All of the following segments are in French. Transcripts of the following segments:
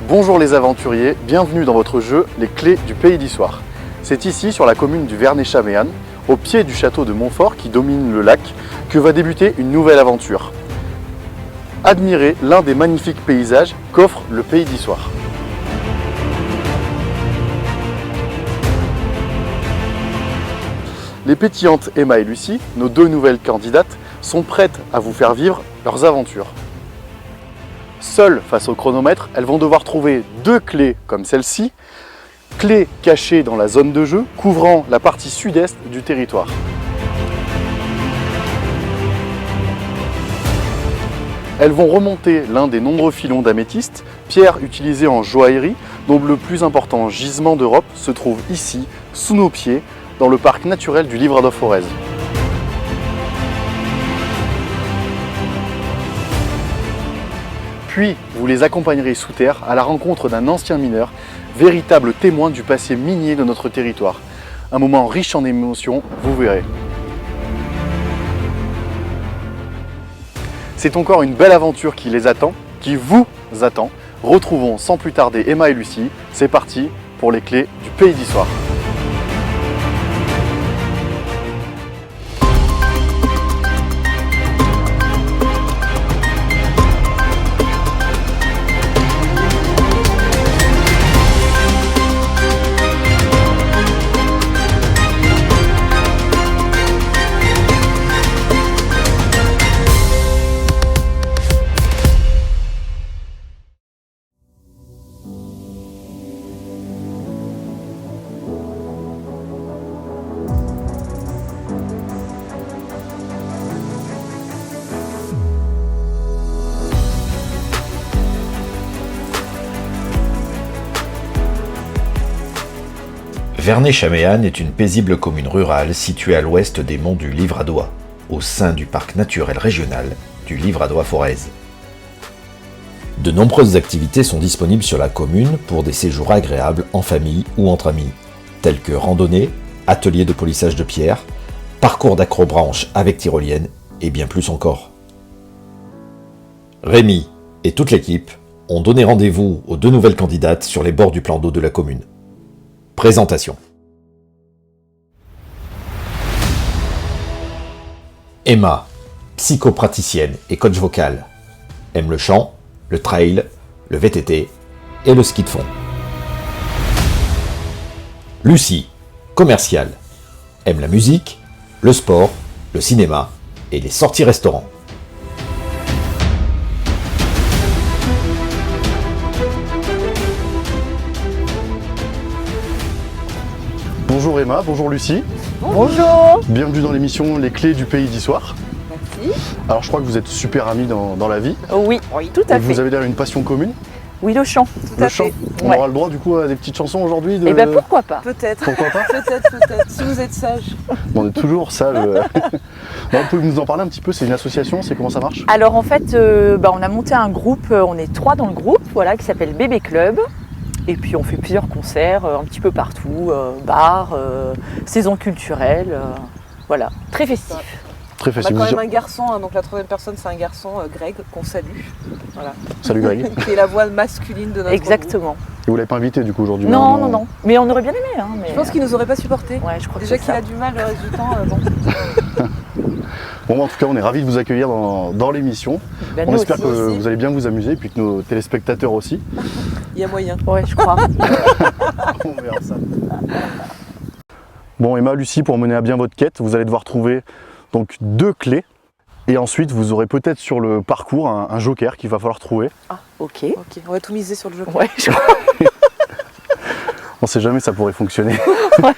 Bonjour les aventuriers, bienvenue dans votre jeu Les Clés du Pays d'Issoire. C'est ici, sur la commune du Vernay-Chaméanne, au pied du château de Montfort qui domine le lac, que va débuter une nouvelle aventure. Admirez l'un des magnifiques paysages qu'offre le Pays d'Issoire. Les pétillantes Emma et Lucie, nos deux nouvelles candidates, sont prêtes à vous faire vivre leurs aventures. Seules face au chronomètre, elles vont devoir trouver deux clés comme celle-ci, clés cachées dans la zone de jeu couvrant la partie sud-est du territoire. Elles vont remonter l'un des nombreux filons d'améthyste, pierre utilisée en joaillerie, dont le plus important gisement d'Europe se trouve ici, sous nos pieds, dans le parc naturel du Livradois-Forez. Puis, vous les accompagnerez sous terre à la rencontre d'un ancien mineur, véritable témoin du passé minier de notre territoire. Un moment riche en émotions, vous verrez. C'est encore une belle aventure qui les attend, qui vous attend. Retrouvons sans plus tarder Emma et Lucie. C'est parti pour les clés du Pays d'Issoire. Vernay-Chaméanne est une paisible commune rurale située à l'ouest des monts du Livradois, au sein du parc naturel régional du Livradois-Forez. De nombreuses activités sont disponibles sur la commune pour des séjours agréables en famille ou entre amis, tels que randonnées, ateliers de polissage de pierre, parcours d'acrobranche avec tyrolienne et bien plus encore. Rémi et toute l'équipe ont donné rendez-vous aux deux nouvelles candidates sur les bords du plan d'eau de la commune. Présentation. Emma, psychopraticienne et coach vocal, aime le chant, le trail, le VTT et le ski de fond. Lucie, commerciale, aime la musique, le sport, le cinéma et les sorties restaurants. Bonjour Emma, bonjour Lucie. Bonjour. Bienvenue dans l'émission Les Clés du Pays d'Issoire. Merci. Alors je crois que vous êtes super amis dans la vie. Oui, tout à Et fait. vous avez d'ailleurs une passion commune, Oui, le chant. le chant. On Ouais. aura le droit du coup à des petites chansons aujourd'hui Eh ben pourquoi pas. Peut-être. Pourquoi pas? Peut-être, si vous êtes sage. On est toujours sage. Vous pouvez nous en parler un petit peu, c'est une association, c'est comment ça marche? Alors en fait, on a monté un groupe, on est 3 dans le groupe, voilà, qui s'appelle Bébé Club. Et puis on fait plusieurs concerts un petit peu partout, bars, saisons culturelles, voilà, très festif. Très On a facile. quand même un garçon, hein, donc la troisième personne c'est un garçon, Greg, qu'on salue. Voilà. Salut Greg. Qui est la voix masculine de notre Exactement. Et vous l'avez pas invité du coup aujourd'hui? Non. Mais on aurait bien aimé. Hein, mais, groupe. Je pense qu'il nous aurait pas supporté. Ouais, je crois Déjà que c'est qu'il ça. a du mal le reste du temps. Bon. Bon, en tout cas, on est ravis de vous accueillir dans l'émission. Ben, On nous espère aussi. que aussi. vous allez bien vous amuser, puis que nos téléspectateurs aussi. Il y a moyen. Ouais, je crois. On verra ça. Bon, Emma, Lucie, pour mener à bien votre quête, vous allez devoir trouver donc deux clés. Et ensuite, vous aurez peut-être sur le parcours un joker qu'il va falloir trouver. Ah, ok. Ok, on va tout miser sur le jeu. Ouais, je crois. On ne sait jamais, ça pourrait fonctionner. Ouais.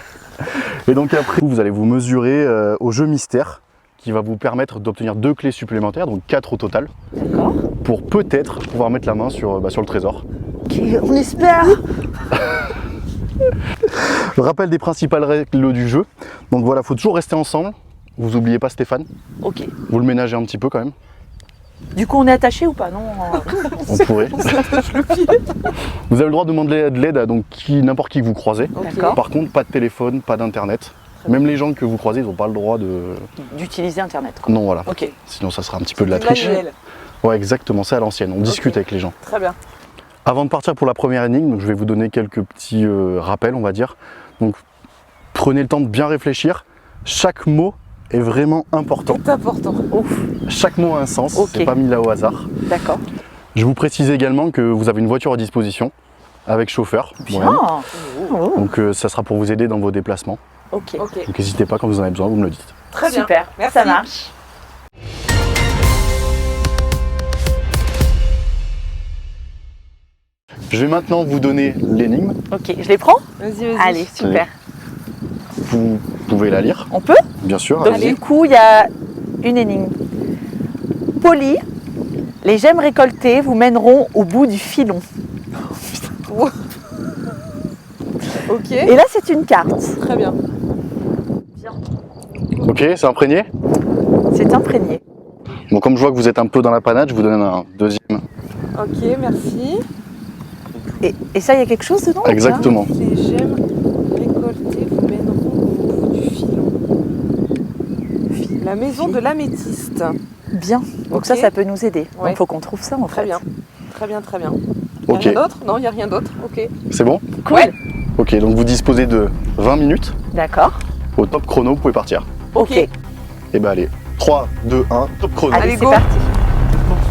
Et donc après, vous allez vous mesurer au jeu mystère qui va vous permettre d'obtenir deux clés supplémentaires, donc 4 au total, D'accord. pour peut-être pouvoir mettre la main sur le trésor. Ok, on espère. Je rappelle des principales règles du jeu. Donc voilà, il faut toujours rester ensemble. Vous n'oubliez pas Stéphane. Ok. Vous le ménagez un petit peu quand même. Du coup, on est attaché ou pas? Non. On pourrait. Vous avez le droit de demander de l'aide à donc n'importe qui que vous croisez. Ok. D'accord. Par contre, pas de téléphone, pas d'internet. Même les gens que vous croisez, ils n'ont pas le droit de... D'utiliser Internet, quoi. Non, voilà. Ok. Sinon, ça sera un petit peu de la C'est triche. manuel. Ouais, exactement, c'est à l'ancienne. On discute avec les gens. Très bien. Avant de partir pour la première énigme, je vais vous donner quelques petits rappels, on va dire. Donc, prenez le temps de bien réfléchir. Chaque mot est vraiment important. C'est important. Ouf, Chaque mot a un sens, Ok. c'est pas mis là au hasard. d'accord. Je vous précise également que vous avez une voiture à disposition avec chauffeur. Bien. moi-même. Oh, Donc ça sera pour vous aider dans vos déplacements. ok. Ok. Donc n'hésitez pas, quand vous en avez besoin, vous me le dites. Très bien. Super, Merci. ça marche. Je vais maintenant vous donner l'énigme. Ok, je les prends? Vas-y, vas-y. Allez, super. Vous pouvez la lire, On peut? bien sûr. Donc allez-y. du coup, il y a une énigme. Poli, les gemmes récoltées vous mèneront au bout du filon. Ok. Et là, c'est une carte. Très bien. Ok, c'est imprégné. C'est imprégné. Bon, comme je vois que vous êtes un peu dans la panade, je vous donne un deuxième. Ok, merci. Et ça, il y a quelque chose dedans ou pas? Exactement. Les gemmes récoltées vous mèneront au bout du filon. La maison de l'améthyste. Bien. Donc Ok. ça peut nous aider. Ouais. Il faut qu'on trouve ça en Très fait. bien. Très bien, très bien. Y a Ok, rien d'autre? Non, il n'y a rien d'autre. Ok. c'est bon. Cool. Ouais. Ok, donc vous disposez de 20 minutes. D'accord. Au top chrono, vous pouvez partir. Ok. Ok. Et ben allez, 3, 2, 1, top chrono. Allez, Allez, c'est go. parti.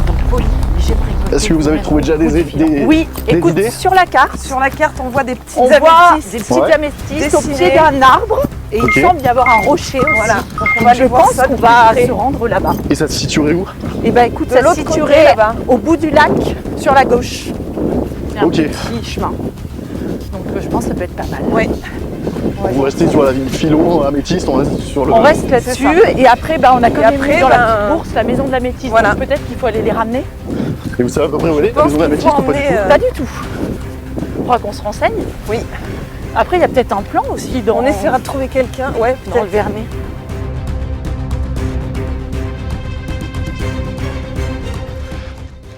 Donc, poli, les gemmes récoltées Est-ce que vous avez trouvé déjà au bout du filon. des Oui, des écoute, idées sur la carte, Sur la carte, on voit des petites on voit améthystes. des petites Ouais. améthystes au Dessinées. pied d'un arbre et Ok. il semble y avoir un rocher aussi. Voilà. Donc, on Donc, va je aller voir pense ça qu'on de va plus près. se rendre là-bas. Et ça se situerait où? Et ben écoute, De ça se l'autre côté, situerait là-bas. au bout du lac, sur la gauche. Il y a un Ok. petit chemin. Donc je pense que ça peut être pas mal. Ouais. Vous restez sur la ligne filon, améthyste, on reste sur le... On reste là-dessus et après on a comme après, mis dans la ben, petite bourse la maison de la métisse. voilà. Donc peut-être qu'il faut aller les ramener. Et vous savez à peu près où elle est, la pense maison de la qu'il métisse faut ou pas du emmener, tout? Pas du tout. Il faudra qu'on se renseigne. Oui. Après il y a peut-être un plan aussi dans, On essaiera de trouver quelqu'un. Ouais, dans le peut-être. Vernet.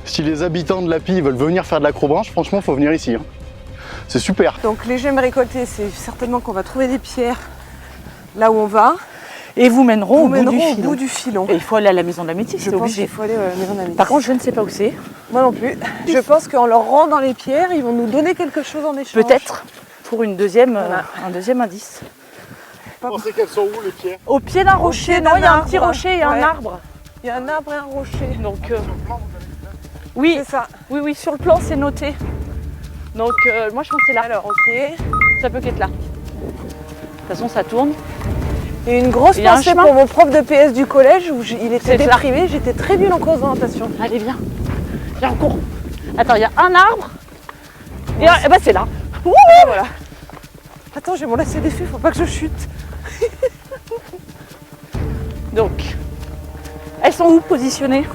Si les habitants de Lapie veulent venir faire de l'acrobranche, franchement, faut venir ici. Hein. C'est super. Donc les gemmes récoltées, c'est certainement qu'on va trouver des pierres là où on va. Et vous mèneront, Vous au, bout mèneront du au filon. bout du filon. Et il faut aller à la maison de la métisse, Je c'est pense obligé. qu'il faut aller à la maison d'améthyste. Par contre, je ne sais pas où c'est. Moi non plus. Je pense qu'en leur rendant les pierres, ils vont nous donner quelque chose en échange. Peut-être pour une deuxième, Voilà. un deuxième indice. Vous pensez qu'elles sont où les pierres? Au pied d'un rocher, pied non, d'un il y a un petit arbre. rocher et un Ouais. arbre. Il y a un arbre et un rocher. Donc, oui, C'est ça. oui, sur le plan, c'est noté. Donc, moi, je pense que c'est là. Alors, ok. Ça peut qu'être là. De toute façon, ça tourne. Et une grosse Il y a un pensée chemin. pour mon prof de PS du collège où il était C'est ça. déprimé. J'étais très nulle en cours d'orientation. Allez, viens. Viens, on court. Attends, il y a un arbre. Et bah, c'est là. Ouh, Ah, voilà. Attends, j'ai mon lacet défait, faut pas que je chute. donc, elles sont où positionnées?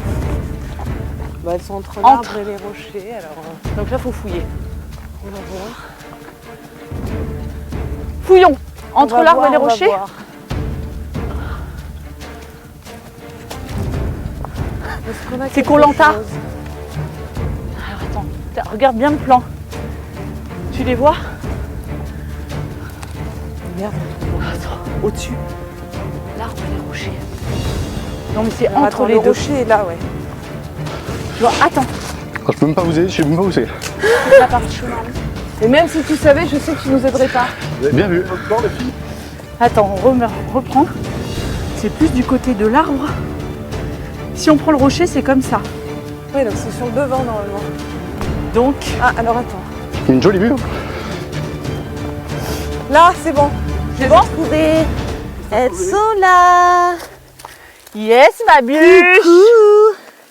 Bah, elles sont entre Entre. l'arbre et les rochers, alors Donc là, faut fouiller. on va voir. Fouillons. On Entre va l'arbre voir, et les on va rochers. voir. Est-ce qu'on a C'est quelque Koh-Lanta. chose? Alors, attends, regarde bien le plan. Tu les vois? Merde. Au-dessus. L'arbre et les rochers. Non, mais c'est Alors, entre attends, les le deux. rocher est là, ouais. Tu vois, attends. Je peux même pas vous aider, je sais même pas où c'est. Là, par le chemin. Et même si tu savais, je sais que tu nous aiderais pas. Vous avez bien vu votre plan, les filles? Attends, on reprend. C'est plus du côté de l'arbre. Si on prend le rocher, c'est comme ça. Oui, donc c'est sur le devant normalement. Donc, Ah, alors attends. Il y a une jolie vue. Hein. Là, c'est bon. c'est bon? Elles sont là. Yes, ma bûche.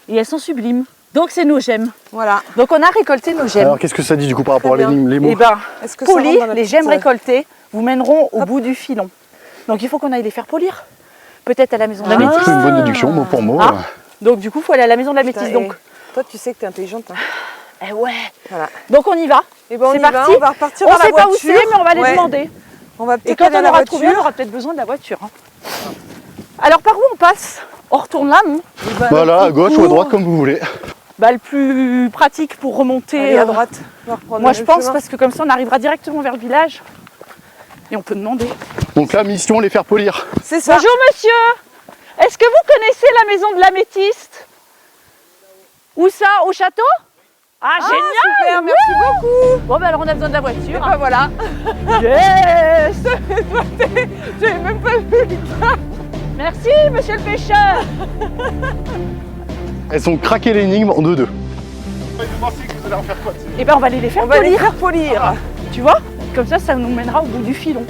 Et elles sont sublimes. Donc, c'est nos gemmes. Voilà. Donc, on a récolté nos gemmes. Alors qu'est-ce que ça dit du coup par rapport à Très bien. l'énigme, les mots? Et ben, Est-ce que ça poli, rentre dans la les petite, gemmes récoltées vous mèneront au bout du filon. Donc, il faut qu'on aille les faire polir. Peut-être à la maison de la C'est métisse. plutôt une bonne déduction, mot pour mot. Ah. Donc, du coup, il faut aller à la maison de la métisse. Putain, Donc, Toi, tu sais que t'es intelligente. Hein. eh ouais. Voilà. Donc, on y va. Et ben on C'est y va, parti. on va repartir On dans la sait pas où voiture. c'est, mais on va les Ouais. demander. On va Et peut-être quand aller à on la aura trouvé, on voiture. aura peut-être besoin de la voiture. Hein. Alors, par où on passe? On retourne là, non? Voilà, à gauche ou à droite, comme vous voulez. Bah, le plus pratique pour remonter. Allez, à droite. On va reprendre Moi, le je même pense, chemin. parce que comme ça, on arrivera directement vers le village. Et on peut demander. Donc la mission, les faire polir. C'est ça. Bonjour, monsieur. Est-ce que vous connaissez la maison de l'améthyste? Où ça? Au château? Ah, génial. Super, merci beaucoup. Bon, bah alors on a besoin de la voiture. Et bah voilà. Yes. J'avais même pas vu. Merci, monsieur le pêcheur. Elles ont craqué l'énigme en 2-2. Et ben on va aller les faire On va les polir. faire polir. Tu vois? Comme ça nous mènera au bout du filon.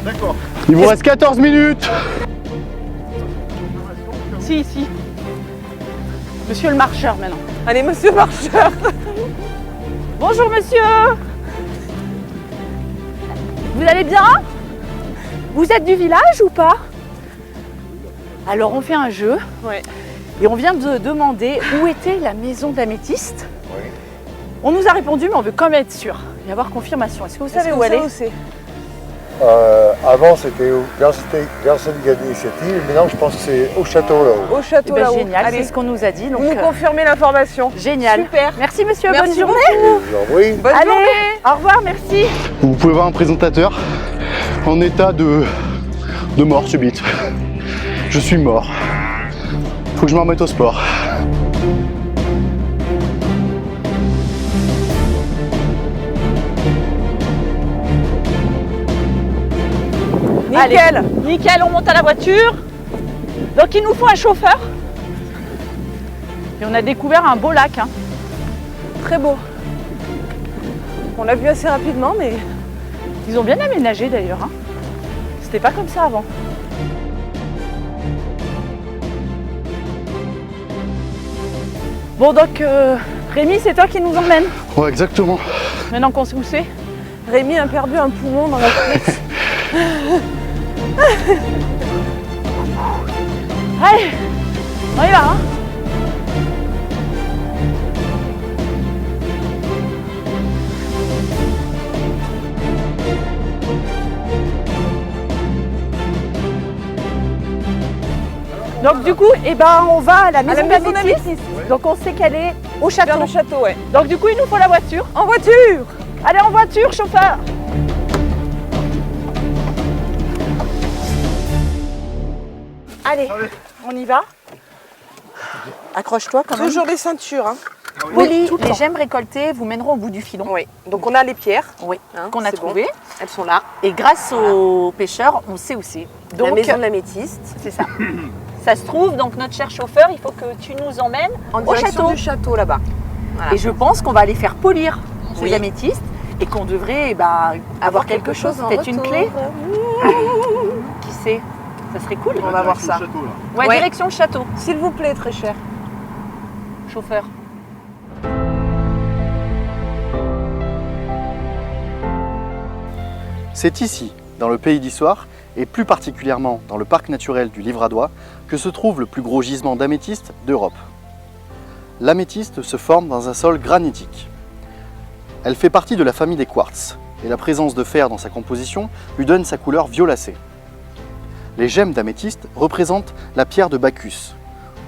D'accord. Il vous reste 14 minutes. Si, si. Monsieur le marcheur maintenant. Allez, monsieur le marcheur. Bonjour monsieur. Vous allez bien? Vous êtes du village ou pas? Alors on fait un jeu. Ouais. Et on vient de demander où était la maison d'améthyste. Oui. On nous a répondu, mais on veut quand même être sûr et avoir confirmation. Est-ce que vous savez où elle est? Avant c'était vers Saint-Gadi-City, maintenant je pense que c'est au château là-haut. Au château Eh ben, là-haut. génial, Allez, c'est ce qu'on nous a dit. Donc, vous nous confirmez l'information. génial. Super. Merci monsieur, Merci bonne journée. Oui. Bonne Allez, journée. au revoir, merci. Vous pouvez voir un présentateur en état de mort subite. Je suis mort. Faut que je me remette au sport. Allez, Nickel. nickel, on monte à la voiture. Donc il nous faut un chauffeur. Et on a découvert un beau lac. Hein. Très beau. On l'a vu assez rapidement, mais Ils ont bien aménagé d'ailleurs. Hein. C'était pas comme ça avant. Bon donc Rémi, c'est toi qui nous emmène. Ouais, exactement. Maintenant qu'on sait où c'est. Rémi a perdu un poumon dans la tête. Allez, on y va. Hein. Donc du coup, on va à la maison d'améthyste. Donc on sait qu'elle est au château. Vers le château, ouais. Donc du coup, il nous faut la voiture. En voiture. Allez en voiture, chauffeur. Allez, on y va. Accroche-toi quand même. Toujours les ceintures. Hein. Poli, tout le les temps. gemmes récoltées vous mèneront au bout du filon. Oui. Donc on a les pierres. Oui, Hein, qu'on a c'est bon. trouvées. Elles sont là. Et grâce aux pêcheurs, on sait où c'est. La maison de l'améthyste. c'est ça. Ça se trouve, donc notre cher chauffeur, il faut que tu nous emmènes En au direction château. du château là-bas. Voilà. Et je pense qu'on va aller faire polir ces Oui. améthystes et qu'on devrait avoir quelque chose, en peut-être une retour. clé. Qui sait? Ça serait cool. On va voir ça. Ouais, Ouais. direction le château, S'il vous plaît, très cher. chauffeur. C'est ici, dans le Pays d'Issoire, et plus particulièrement dans le parc naturel du Livradois, que se trouve le plus gros gisement d'améthyste d'Europe. L'améthyste se forme dans un sol granitique. Elle fait partie de la famille des quartz, et la présence de fer dans sa composition lui donne sa couleur violacée. Les gemmes d'améthyste représentent la pierre de Bacchus.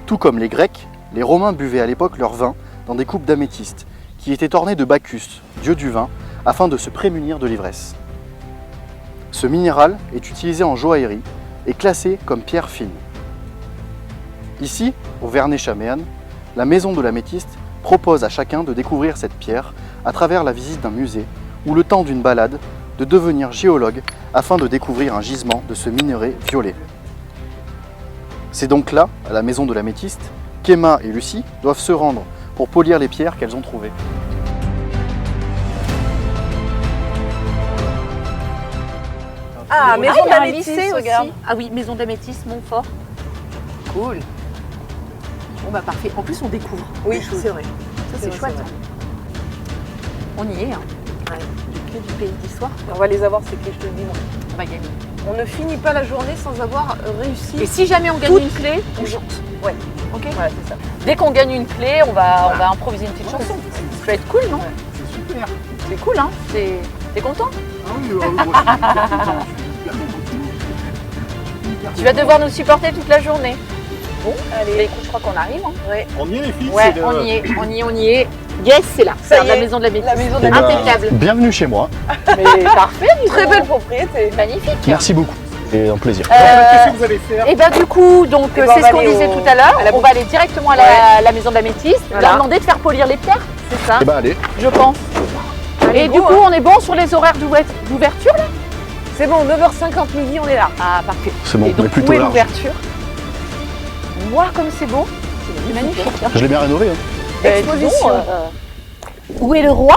Tout comme les Grecs, les Romains buvaient à l'époque leur vin dans des coupes d'améthyste, qui étaient ornées de Bacchus, dieu du vin, afin de se prémunir de l'ivresse. Ce minéral est utilisé en joaillerie et classé comme pierre fine. Ici, au Verney-Chaméanne, la maison de l'améthyste propose à chacun de découvrir cette pierre à travers la visite d'un musée ou le temps d'une balade, de devenir géologue afin de découvrir un gisement de ce minerai violet. C'est donc là, à la maison de l'améthyste, qu'Emma et Lucie doivent se rendre pour polir les pierres qu'elles ont trouvées. Ah, Ah, maison il y a un d'améthyste, lycée regarde. aussi. Ah oui, maison d'améthyste, Montfort. Cool. Bon bah parfait. En plus, on découvre. Oui, des choses. c'est vrai. Ça, C'est c'est vrai, chouette. c'est vrai. On y est. Hein. Ouais. Les clés du Pays d'Issoire. On va les avoir, ces clés, je te le dis. moi. On va gagner. On ne finit pas la journée sans avoir réussi. Et si jamais on gagne Toutes une clé, on les- chante. Ouais. Ok. Voilà, c'est ça. Dès qu'on gagne une clé, on va improviser une petite chanson. Ça va être cool, non? C'est super. C'est cool, hein? T'es content? Ah oui, moi, je suis super content. Tu vas devoir nous supporter toute la journée. Bon, Allez. bah, écoute, je crois qu'on arrive. Hein. On y est les filles. Ouais, c'est le- on y est. Yes, c'est là. Ça C'est y la est, maison de la bêtise. la maison de Eh la ben, Impeccable. Bienvenue chez moi. Mais parfait, dis Très donc. belle propriété. Magnifique. Merci beaucoup. Et un plaisir. Qu'est-ce que vous allez faire? Et bien du coup, donc ben, c'est on va ce qu'on aller disait au- tout à l'heure. à la On va aller directement à la maison de la métisse, Voilà. leur demander de faire polir les pierres, c'est ça, Et bah allez. je pense. Allez, Et go, du coup, hein. on est bon sur les horaires d'ouverture là? C'est bon, 9h50 midi, on est là. Ah, parfait. C'est bon, Et on est donc, où plutôt est large. l'ouverture? Voir comme c'est beau. C'est magnifique. Hein. Je l'ai bien rénové. Hein. Exposition. Où est le roi?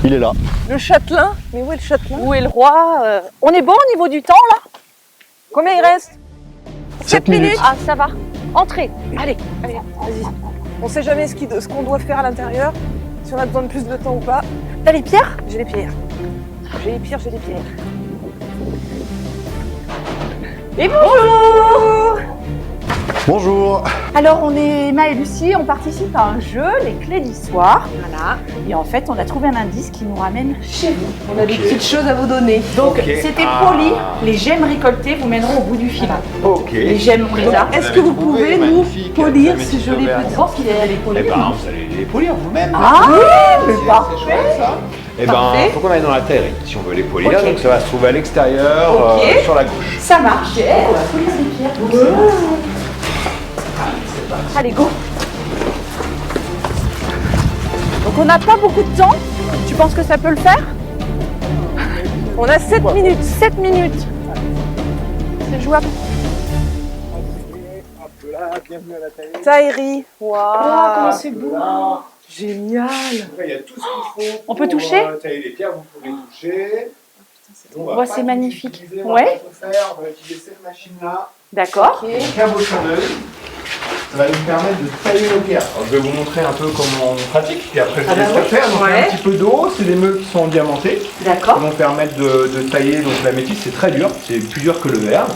Il est là. Le châtelain. Mais où est le châtelain? Où est le roi? On est bon au niveau du temps là? Combien il reste? 7 minutes. Ah, ça va. Entrez. Allez. Allez, vas-y. On sait jamais ce qu'on doit faire à l'intérieur, si on a besoin de plus de temps ou pas. T'as les pierres? J'ai les pierres. J'ai les pierres, j'ai les pierres. Et bonjour! Bonjour. Alors, on est Emma et Lucie, on participe à un jeu, les clés d'histoire. Voilà. Et en fait, on a trouvé un indice qui nous ramène chez vous. On a des petites choses à vous donner. Donc, c'était poli. Les gemmes récoltées vous mèneront au bout du fil. Ok. Les gemmes, on les a. Est-ce que vous pouvez nous polir si je les peux Je pense qu'il est allé Eh polir. ben, vous allez les polir vous-même. Ah oui, mais C'est parfait. chouette, ça. Eh ben, Parfait. faut qu'on aille dans la terre si on veut les polir. Ok. Donc ça va se trouver à l'extérieur, Ok. sur la gauche. Ça marche. On va polir les pierres. Allez, go. Donc, on n'a pas beaucoup de temps. Tu penses que ça peut le faire? On a 7 minutes. 7 minutes. C'est jouable. Taillerie. Waouh. Comment c'est beau. Génial. Il y a tout ce qu'il faut. On peut toucher? Tailler les pierres, vous pouvez toucher. Nous, on va Ouais, pas c'est tout magnifique. utiliser, on va Ouais. pas tout faire, on va utiliser cette machine-là. D'accord. Cabochonneuse. Ça va nous permettre de tailler nos pierres. Alors, je vais vous montrer un peu comment on pratique, puis après je vous laisse le faire. Donc il y a un petit peu d'eau, c'est des meules qui sont diamantés, qui D'accord. vont permettre de tailler. Donc la métisse c'est très dur, c'est plus dur que le verre.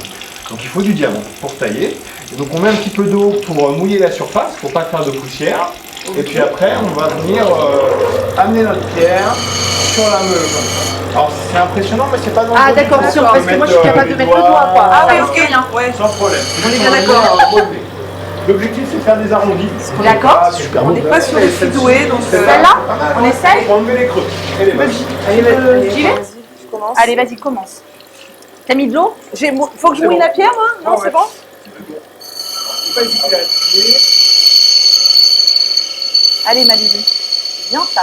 Donc il faut du diamant pour tailler. Et donc on met un petit peu d'eau pour mouiller la surface, pour pas faire de poussière. Et puis après on va venir amener notre pierre sur la meule. Alors c'est impressionnant mais c'est pas dans le Ah dos du d'accord, tout. sûr, On parce peut que moi je suis mettre, capable de les mettre le doigt quoi. Ah doigts, oui, ok, rien. Ouais. sans problème. On est Juste bien en d'accord. ligne relevé. L'objectif c'est de faire des arrondis. D'accord. Super On n'est pas sur les fils doués, donc Celle-là, on essaye. Pour enlever les creux. Et les Vas-y, vaches. allez, vas-y, J'y vais vas-y, je commence. Allez, vas-y, commence. T'as mis de l'eau? Faut que je mouille la pierre, moi? Non, c'est bon? Faut pas hésiter à appuyer. Allez, ma Lulu. C'est bien ça.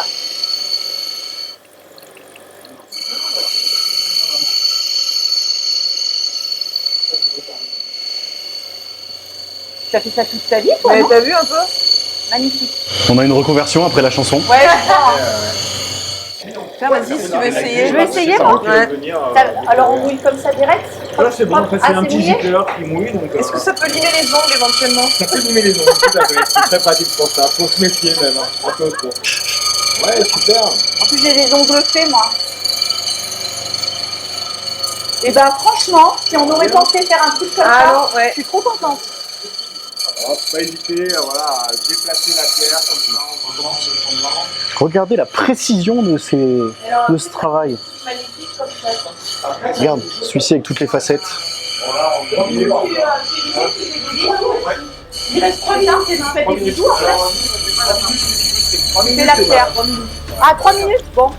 Tu as fait ça toute ta vie, toi, Ouais, non? t'as vu un peu? Magnifique. On a une reconversion après la chanson. Ouais, Tiens, vas-y, si tu veux essayer. Je vais essayer, moi. Ouais. Alors, on mouille comme ça direct? Là c'est bon, après Ah, c'est un c'est petit mouillé gicleur qui mouille donc Est-ce que ça peut limer les ongles éventuellement? ça peut limer les ongles, tout à fait. C'est très pratique pour ça, faut se méfier même, hein. Un peu trop. Ouais, super. En plus, j'ai les ongles faits, moi. Et ben, franchement, si on aurait pensé faire un truc comme Ah ça, non, ouais. je suis trop contente. Alors, faut pas hésiter voilà, à déplacer la pierre comme ça, on recommence le fondement. Regardez la précision de ce travail. Magnifique comme ça. Regarde, celui-ci avec toutes les facettes. Il reste 3 minutes, c'est dans fait des tout en fait. C'est la pierre. Ah, 3 minutes? Bon.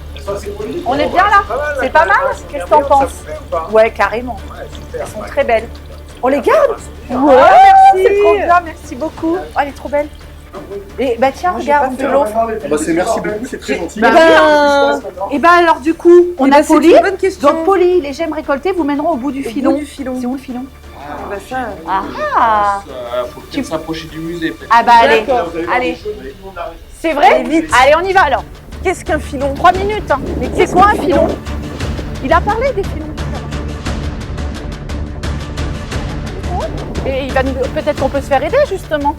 On est bien là? C'est pas mal? Qu'est-ce que t'en penses? Ouais, carrément. Elles sont très belles. On les garde? Ouais, merci. C'est trop bien, merci beaucoup. Oh, elle est trop belle. Et bah tiens, regarde de l'eau. Merci beaucoup, c'est très gentil. Et ben alors du coup, on a poli. C'est une bonne question. Donc poli, les gemmes récoltées vous mèneront au bout du filon. du filon. C'est où le filon? Bah ça, Ah Faut peut-être s'approcher du musée peut-être. Ah bah allez, D'accord. allez. C'est vrai? Allez, vite. Allez, on y va alors. qu'est-ce qu'un filon? 3 minutes. Hein. Mais c'est quoi un filon? Il a parlé des filons. Et il va nous... peut-être qu'on peut se faire aider justement,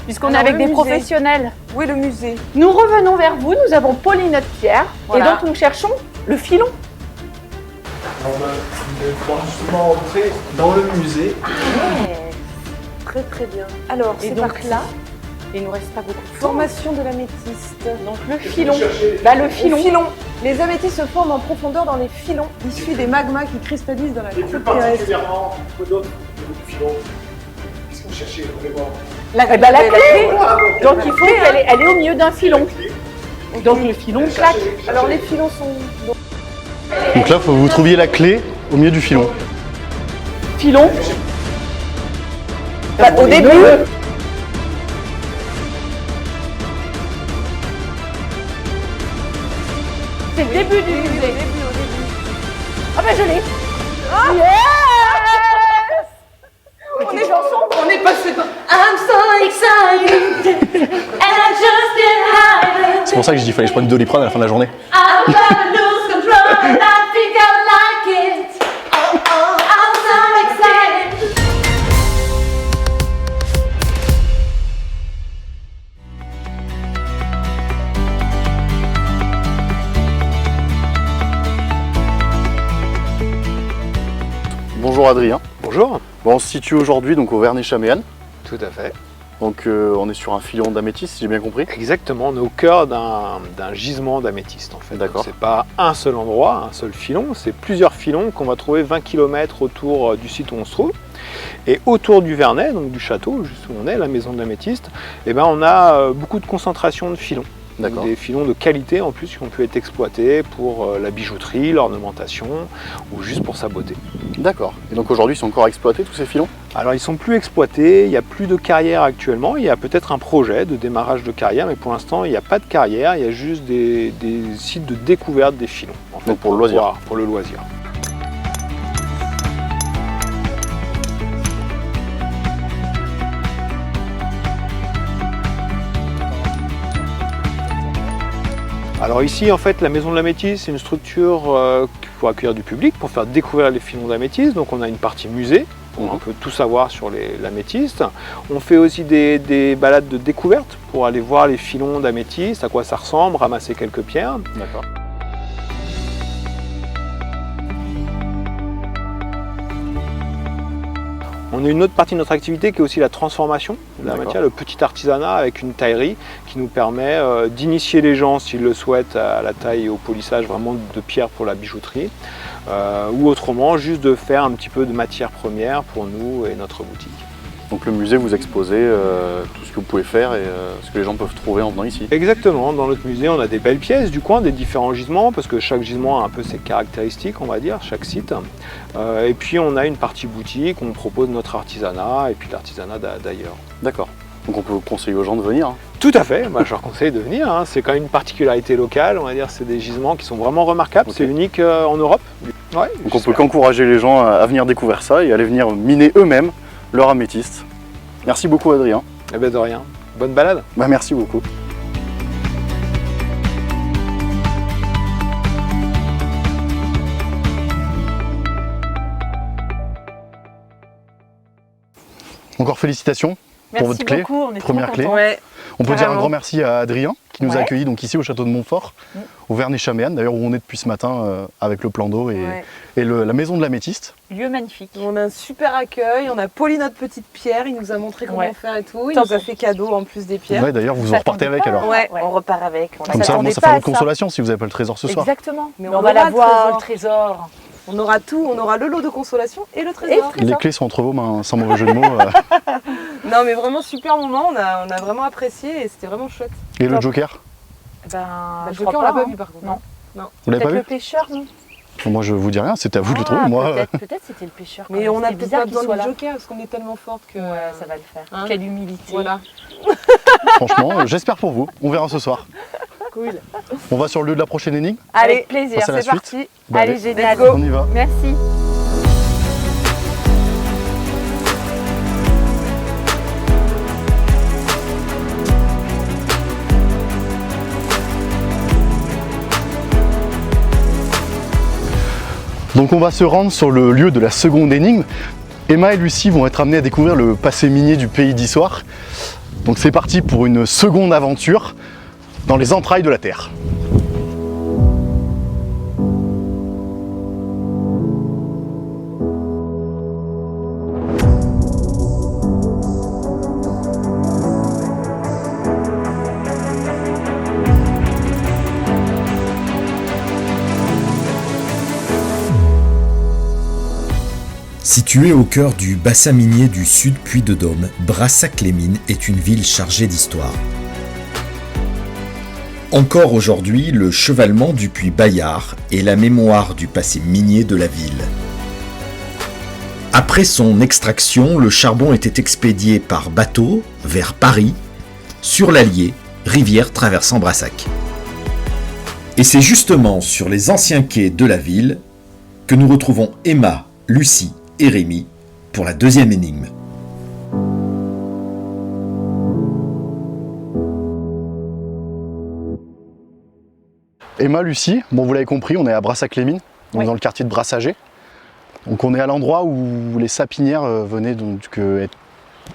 puisqu'on est Alors, avec le des musée. professionnels. Où est le musée? Nous revenons vers vous, nous avons poli notre pierre, Voilà. et donc nous cherchons le filon. On va justement entrer dans le musée. Très très bien. Alors, Et c'est donc parti. là, il nous reste pas beaucoup de Formation de l'améthyste. Donc le filon. Bah le filon. Les filons. Les améthystes se forment en profondeur dans les filons issus des magmas qui cristallisent dans la Et plus croûte terrestre. particulièrement, d'autres filons. Qu'est-ce que vous cherchez vraiment? Eh ben, la clé. Donc il faut qu'elle est au milieu d'un filon. Donc le filon claque. Alors les filons sont... Donc là, il faut que vous trouviez la clé au milieu du filon. Filon. Bah, au début. C'est le début du musée. Ah bah je l'ai. Yes. On est ensemble, on est passé dans... I'm so excited and I just can't hide it. C'est pour ça que j'ai dit qu'il fallait que je prenne du Doliprane à la fin de la journée. I'm gonna lose control and I think I like it. Oh, oh, I'm so excited. Bonjour Adrien. Bonjour. Bon, on se situe aujourd'hui donc au Vernay-Chaméanne. Tout à fait. Donc on est sur un filon d'améthyste, si j'ai bien compris. Exactement, on est au cœur d'un gisement d'améthyste en fait. D'accord. C'est pas un seul endroit, un seul filon, c'est plusieurs filons qu'on va trouver 20 km autour du site où on se trouve. Et autour du Vernay, donc du château, juste où on est, la maison de l'améthyste, eh ben, on a beaucoup de concentration de filons. D'accord. Des filons de qualité en plus qui ont pu être exploités pour la bijouterie, l'ornementation ou juste pour sa beauté. D'accord. Et donc aujourd'hui, ils sont encore exploités tous ces filons? Alors ils sont plus exploités, il n'y a plus de carrière actuellement, il y a peut-être un projet de démarrage de carrière, mais pour l'instant il n'y a pas de carrière, il y a juste des sites de découverte des filons. En fait, donc pour le loisir. Pour le loisir. Alors ici, en fait, la maison de l'améthyste, c'est une structure pour accueillir du public, pour faire découvrir les filons d'améthyste. Donc on a une partie musée, pour un peu tout savoir sur l'améthyste. On fait aussi des balades de découverte, pour aller voir les filons d'améthyste, à quoi ça ressemble, ramasser quelques pierres. D'accord. On a une autre partie de notre activité qui est aussi la transformation de la matière, le petit artisanat avec une taillerie qui nous permet d'initier les gens, s'ils le souhaitent, à la taille et au polissage vraiment de pierre pour la bijouterie, ou autrement juste de faire un petit peu de matière première pour nous et notre boutique. Donc le musée, vous exposez tout ce que vous pouvez faire et ce que les gens peuvent trouver en venant ici. Exactement, dans notre musée on a des belles pièces du coin, des différents gisements, parce que chaque gisement a un peu ses caractéristiques, on va dire, chaque site. Et puis on a une partie boutique, on propose notre artisanat et puis l'artisanat d'ailleurs. D'accord. Donc on peut vous conseiller aux gens de venir. Tout à fait, moi, je leur conseille de venir, hein. C'est quand même une particularité locale, on va dire, c'est des gisements qui sont vraiment remarquables, c'est unique en Europe. Ouais, Donc on peut qu'encourager les gens à venir découvrir ça et aller venir miner eux-mêmes leur améthyste. Merci beaucoup Adrien. Eh ben de rien, bonne balade. Bah, merci beaucoup. Encore félicitations pour votre clé, beaucoup, on est première trop clé. contents. Ouais. On peut dire un Carrément. grand merci à Adrien qui nous a Ouais. accueillis donc ici au château de Montfort, au Vernay-Chaméanne, d'ailleurs où on est depuis ce matin avec le plan d'eau Ouais. et la maison de l'améthyste. Lieu magnifique. On a un super accueil, on a poli notre petite pierre, il nous a montré comment Ouais. faire et tout. Il Top. nous a fait cadeau en plus des pierres. Ouais, d'ailleurs vous en repartez avec alors. Ouais. On repart avec. On Comme ça, s'attendait moi ça pas fait à votre consolation si vous n'avez pas le trésor ce soir. Exactement. Mais Mais on on va aura la le voir, trésor. le trésor. On aura tout, on aura le lot de consolation et le trésor. Les clés sont entre vos mains, sans mauvais jeu de mots. Non mais vraiment super moment, on a vraiment apprécié et c'était vraiment chouette. Et le Top. Joker, Ben, Le je Joker, crois on l'a pas hein. vu par contre. Non. vous l'avez Peut-être pas le vu pêcheur, non? Moi je vous dis rien, c'était à vous de le trouver. Moi, Peut-être c'était le pêcheur. quand Mais même. on a C'était peut-être bizarre pas qu'il besoin soit du là. Joker parce qu'on est tellement forte que. Ouais, ça va le faire. Hein. Quelle humilité. Voilà, franchement, j'espère pour vous. On verra ce soir. cool. On va sur le lieu de la prochaine énigme. Allez, Avec plaisir. Passer à la c'est suite. parti. Bah, Allez, allez, génial. let's go. on y va. Merci. Donc on va se rendre sur le lieu de la seconde énigme. Emma et Lucie vont être amenées à découvrir le passé minier du pays d'Issoire. Donc c'est parti pour une seconde aventure dans les entrailles de la Terre. Située au cœur du bassin minier du Sud Puy-de-Dôme, Brassac-les-Mines est une ville chargée d'histoire. Encore aujourd'hui, le chevalement du puits Bayard est la mémoire du passé minier de la ville. Après son extraction, le charbon était expédié par bateau vers Paris, sur l'Allier, rivière traversant Brassac. Et c'est justement sur les anciens quais de la ville que nous retrouvons Emma, Lucie et Rémi pour la deuxième énigme. Emma, Lucie, bon vous l'avez compris, on est à Brassac-les-Mines, donc Oui. dans le quartier de Brassager. Donc on est à l'endroit où les sapinières venaient donc être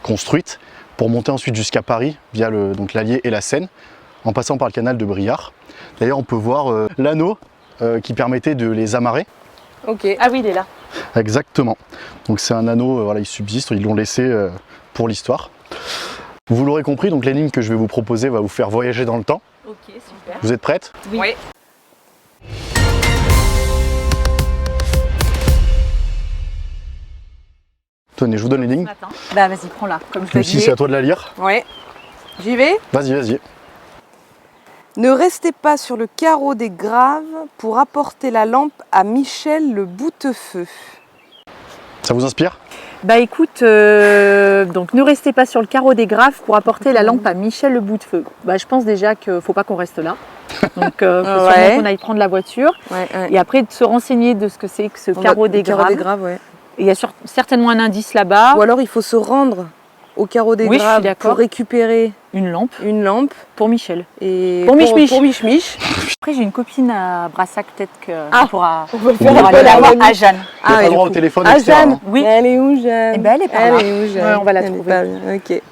construites pour monter ensuite jusqu'à Paris via l'Allier et la Seine, en passant par le canal de Briare. D'ailleurs on peut voir l'anneau qui permettait de les amarrer. Ok. Ah oui, il est là. Exactement. Donc c'est un anneau, voilà, il subsiste, ils l'ont laissé pour l'histoire. Vous l'aurez compris, donc l'énigme que je vais vous proposer va vous faire voyager dans le temps. Ok, super. Vous êtes prête? Oui. Tenez, je vous donne l'énigme. Bah vas-y, prends-la. Comme je t'ai Lucie, dit. c'est à toi de la lire. Ouais. J'y vais. Vas-y, vas-y. Ne restez pas sur le carreau des Graves pour apporter la lampe à Michel le Boutefeu. Ça vous inspire? Bah écoute, donc ne restez pas sur le carreau des Graves pour apporter la lampe à Michel le Boutefeu. Bah je pense déjà qu'il faut pas qu'on reste là. Donc faut sûrement qu'on aille prendre la voiture. Ouais, ouais. Et après de se renseigner de ce que c'est que ce carreau des Graves. Ouais. Et il y a certainement un indice là-bas. Ou alors il faut se rendre au carreau des Oui, je suis Graves d'accord. pour récupérer Une lampe une lampe. pour Michel. Et Pour Mich-Mich. Pour Mich-Mich. Après j'ai une copine à Brassac, peut-être qu'on Ah. pourra, On va on pourra aller la voir à Jeanne. Vous n'avez pas le droit au téléphone Ah, externe. Jeanne. hein. Oui. Elle est où, Jeanne? Eh ben, elle est par là. Elle est où, Jeanne? Ouais, on va la Elle est trouver. pas bien. Ok.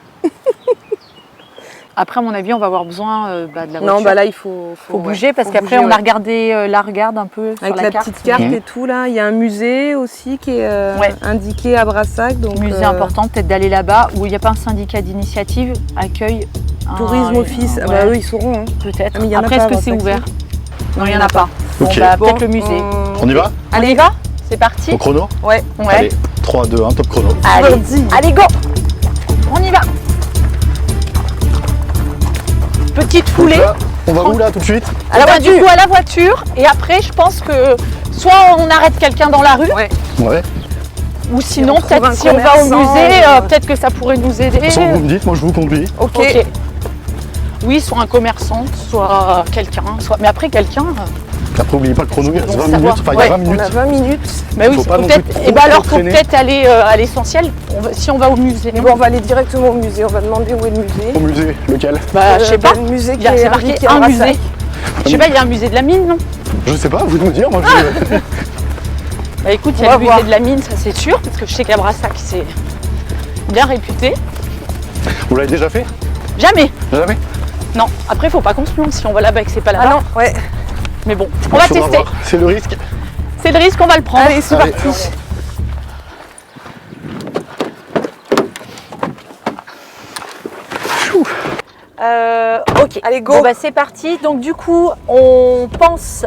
Après à mon avis on va avoir besoin de la voiture. Non, bah là il faut bouger parce faut qu'après bouger, on a regardé la regarde un peu avec sur la carte. petite carte Mhm. et tout là. Il y a un musée aussi qui est Ouais. indiqué à Brassac. Donc, Musée important, peut-être d'aller là-bas où il n'y a pas un syndicat d'initiative, accueil. Tourisme Office. Ah bah eux ils sauront. Hein. Peut-être. Ah, mais il y en a Après pas est-ce à que c'est Brassac, ouvert? Non, il n'y en y a pas. Bon, Ok. bah, Bon, peut-être le musée. On y va? On y va? C'est parti. Au chrono? Ouais. Ouais. Allez, 3, 2, 1, top chrono. Allez, Vas-y. allez, go. On y va. Petite foulée. Donc là, on va où là tout de suite? À la voiture. Du coup à la voiture. Et après je pense que soit on arrête quelqu'un dans la rue, Ouais. Ouais. ou sinon on trouve peut-être un si on va au commerçant, musée, peut-être que ça pourrait nous aider. De toute façon, vous me dites, moi je vous conduis. Ok. Ok. Oui, soit un commerçant, soit quelqu'un. Mais après quelqu'un. Après, n'oubliez pas le chrono, il reste Bon, 20 savoir. minutes. Enfin, il y a Ouais, 20 On minutes. a 20 minutes. Bah oui, Faut pas non peut-être. plus trop, Et bah alors trop faut traîner. peut-être aller à l'essentiel. Si on va au musée. Bon, on va aller directement au musée. On va demander où est le musée. Au musée, lequel? Bah je sais pas. Le musée Il qui y a est c'est marqué indiqué à un Brassac. musée. Je sais pas, il y a un musée de la mine, non? Je sais pas, vous de me dire, moi je... Bah écoute, il y On a va le voir. musée de la mine, ça c'est sûr, parce que je sais qu'à Brassac c'est bien réputé. Vous l'avez déjà fait? Jamais. Jamais? Non. Après faut pas qu'on se plante si on va là-bas et que c'est pas là-bas. Ah non, ouais. Mais bon, on va Faudra tester. voir. C'est le risque. C'est le risque, on va le prendre. Allez, c'est Allez. parti. Ok, Allez, go. Bon, bah, c'est parti. Donc du coup, on pense,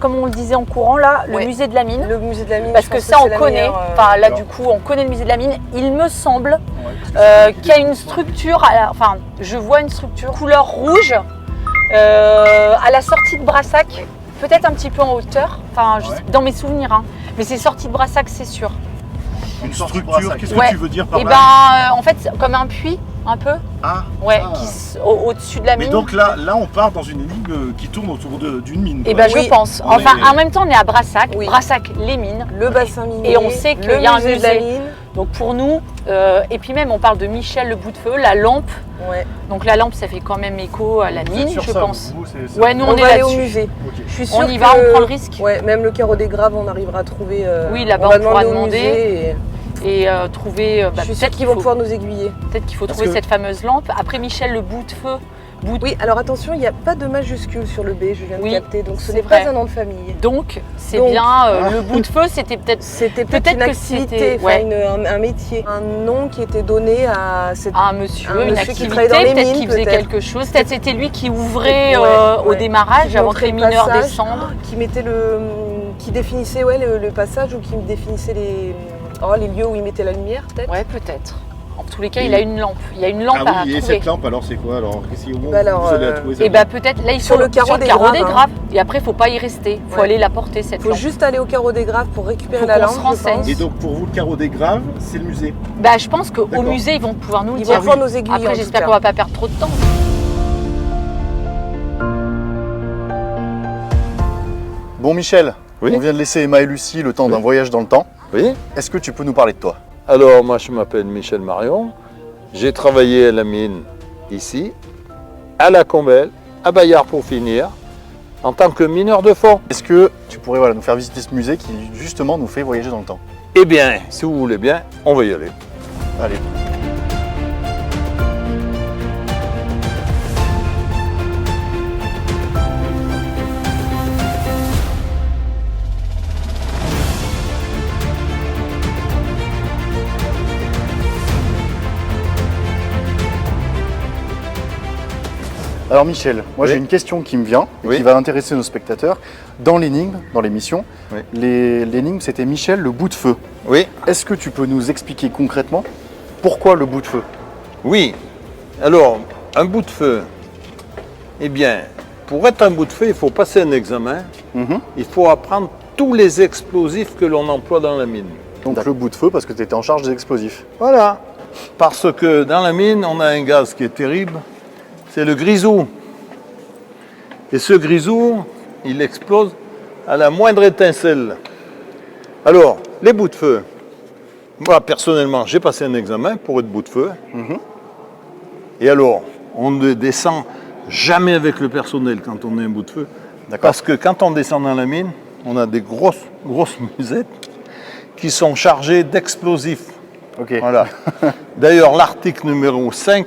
comme on le disait en courant là, le Ouais. musée de la mine. Le musée de la mine. Parce je que pense ça c'est on la connaît, meilleure, enfin là du coup on connaît le musée de la mine. Il me semble qu'il y a une structure, enfin je vois une structure couleur rouge à la sortie de Brassac, peut-être un petit peu en hauteur, enfin je sais- dans mes souvenirs, hein. Mais c'est sortie de Brassac c'est sûr. Une structure, qu'est-ce Ouais. que tu veux dire par Et là? ben en fait c'est comme un puits un peu, Ah, ouais, ah. au-dessus de la Mais mine. donc là, on part dans une énigme qui tourne autour d'une mine. Et quoi. ben Oui. je pense. On Enfin est- en même temps on est à Brassac, Oui. Brassac les mines. Le bassin minier. Et on sait qu'il le y a un musée de la musée. mine. Donc pour nous, et puis même on parle de Michel le Boutefeu, la lampe. Ouais. Donc la lampe, ça fait quand même écho à la Vous êtes mine, sur je ça, pense. vous, c'est- Ouais, nous On on est va aller au là-dessus. musée. Ok. Je suis sûre On y va, que- on prend le risque. Ouais, même le carreau des Graves, on arrivera à trouver. Oui, là-bas, va on pourra demander au demander. musée Et trouver. je suis sûre qu'ils vont pouvoir nous aiguiller. Peut-être qu'il faut Parce trouver que- cette fameuse lampe. Après Michel le Boutefeu. Oui, alors attention, il n'y a pas de majuscule sur le B, je viens de Oui, capter, donc ce c'est n'est vrai. pas un nom de famille. Donc c'est Donc, bien le Boutefeu, c'était peut-être C'était peut-être Peut-être une que activité, c'était- enfin, ouais. un métier, un nom qui était donné à cette. un monsieur, Un une monsieur qui activité, travaillait dans les peut-être mines, qu'il faisait peut-être. quelque chose. Peut-être c'était lui qui ouvrait Ouais, au ouais. démarrage Qui avant que montrait les le mineurs passage. descendent. Qui mettait qui définissait le passage ou qui définissait les lieux où il mettait la lumière, peut-être. Ouais, peut-être. En tous les cas, il a une lampe. Il y a une lampe à et trouver. cette lampe, alors c'est quoi alors si au moins Bah alors, vous allez la trouver Et cette bah lampe peut-être là il Sur faut le carreau des graves, des hein. graves. Et après, faut pas y rester. Faut Ouais. aller la porter cette Il faut lampe. juste aller au carreau des graves pour récupérer Faut la qu'on lampe, se je renseigne. pense. Et donc pour vous, le carreau des graves, c'est le musée. Bah je pense qu'au D'accord. musée ils vont pouvoir nous le Ils dire. vont pouvoir nous aiguiller. en Après, tout j'espère cas. qu'on va pas perdre trop de temps. Bon Michel, Oui. on vient de laisser Emma et Lucie le temps d'un voyage dans le temps. Oui. Est-ce que tu peux nous parler de toi? Alors, moi, je m'appelle Michel Marion. J'ai travaillé à la mine ici, à la Combelle, à Bayard pour finir, en tant que mineur de fond. Est-ce que tu pourrais nous faire visiter ce musée qui justement nous fait voyager dans le temps? Eh bien, si vous voulez bien, on va y aller. Allez. Alors Michel, moi Oui. j'ai une question qui me vient et Oui. qui va intéresser nos spectateurs. Dans l'énigme, dans l'émission, Oui. l'énigme c'était Michel le bout de feu. Oui. Est-ce que tu peux nous expliquer concrètement pourquoi le bout de feu? Oui. Alors, un bout de feu. Eh bien, pour être un bout de feu, il faut passer un examen. Mhm. Il faut apprendre tous les explosifs que l'on emploie dans la mine. Donc le bout de feu parce que tu étais en charge des explosifs. Voilà. Parce que dans la mine, on a un gaz qui est terrible, c'est le grisou. Et ce grisou, il explose à la moindre étincelle. Alors, les bouts de feu. Moi, personnellement, j'ai passé un examen pour être bout de feu. Mhm. Et alors, on ne descend jamais avec le personnel quand on est un bout de feu. D'accord. Parce que quand on descend dans la mine, on a des grosses musettes qui sont chargées d'explosifs. Ok. Voilà. D'ailleurs, l'article numéro 5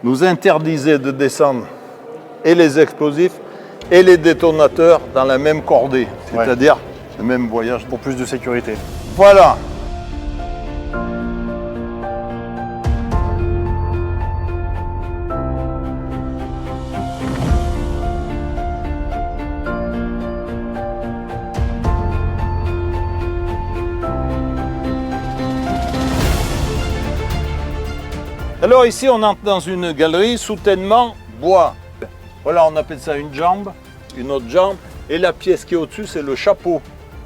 nous interdisait de descendre et les explosifs et les détonateurs dans la même cordée, Ouais. c'est-à-dire le même voyage. Pour plus de sécurité. Voilà. Alors ici, on entre dans une galerie soutènement bois. Voilà, on appelle ça une jambe, une autre jambe, et la pièce qui est au-dessus, c'est le chapeau.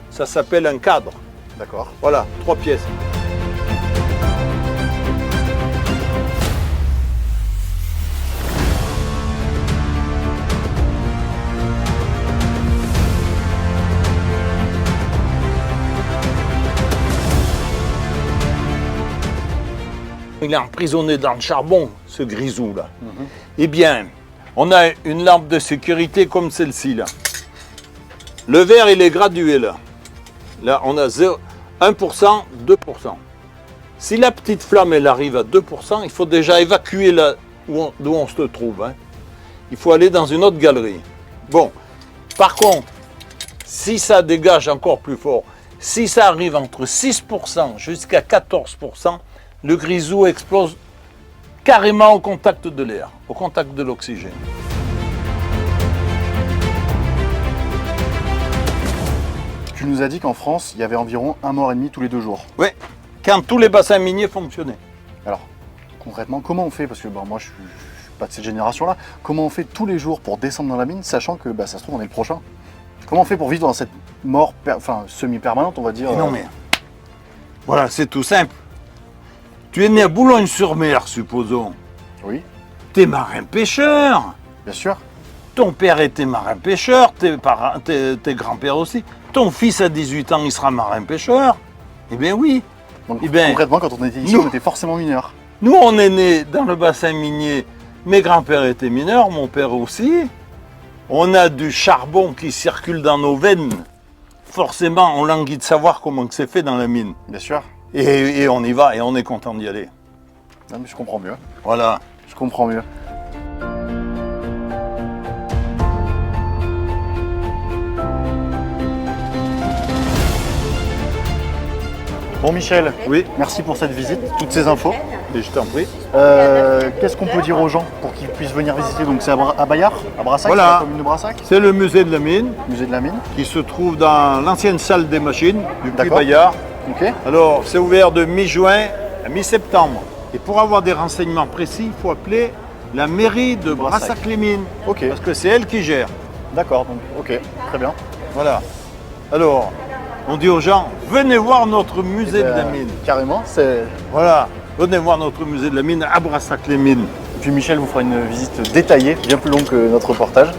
Ça s'appelle un cadre. D'accord. Voilà, 3 pièces. Il est emprisonné dans le charbon, ce grisou-là. Eh bien, on a une lampe de sécurité comme celle-ci, là. Le verre, il est gradué, là. Là, on a 1%, 2%. Si la petite flamme, elle arrive à 2%, il faut déjà évacuer là d'où on se trouve. Hein. Il faut aller dans une autre galerie. Bon, par contre, si ça dégage encore plus fort, si ça arrive entre 6% jusqu'à 14%, le grisou explose carrément au contact de l'air, au contact de l'oxygène. Tu nous as dit qu'en France, il y avait environ 1 mort et demi tous les 2 jours. Oui, quand tous les bassins miniers fonctionnaient. Alors, concrètement, comment on fait? Parce que moi, je suis pas de cette génération-là. Comment on fait tous les jours pour descendre dans la mine, sachant que ça se trouve, on est le prochain? Comment on fait pour vivre dans cette mort semi-permanente, on va dire? Non mais, voilà, c'est tout simple. Tu es né à Boulogne-sur-Mer, supposons. Oui, T'es marin-pêcheur. bien sûr. Ton père était marin-pêcheur, tes grands-pères aussi. Ton fils à 18 ans, il sera marin-pêcheur. Eh bien oui. Donc, Eh ben, concrètement, quand on était ici, nous- on était forcément mineurs. Nous, on est nés dans le bassin minier. Mes grands-pères étaient mineurs, mon père aussi. On a du charbon qui circule dans nos veines. Forcément, on languit de savoir comment que c'est fait dans la mine. Bien sûr. Et on y va et on est content d'y aller. Non, mais je comprends mieux. Voilà. Je comprends mieux. Bon Michel, Oui, merci pour cette visite, toutes ces infos. et je t'en prie. Qu'est-ce qu'on peut dire aux gens pour qu'ils puissent venir visiter? Donc c'est à Bayard, à Brassac, Voilà. c'est la commune de Brassac, C'est le musée de la mine musée de la mine. qui se trouve dans l'ancienne salle des machines du Petit D'accord. Bayard. Ok. Alors, c'est ouvert de mi-juin à mi-septembre. Et pour avoir des renseignements précis, il faut appeler la mairie de Brassac-les-Mines. Ok. Parce que c'est elle qui gère. D'accord, donc ok, très bien. Voilà. Alors, on dit aux gens, venez voir notre musée de la mine. Carrément, c'est... Voilà, venez voir notre musée de la mine à Brassac-les-Mines. Puis Michel vous fera une visite détaillée, bien plus longue que notre reportage.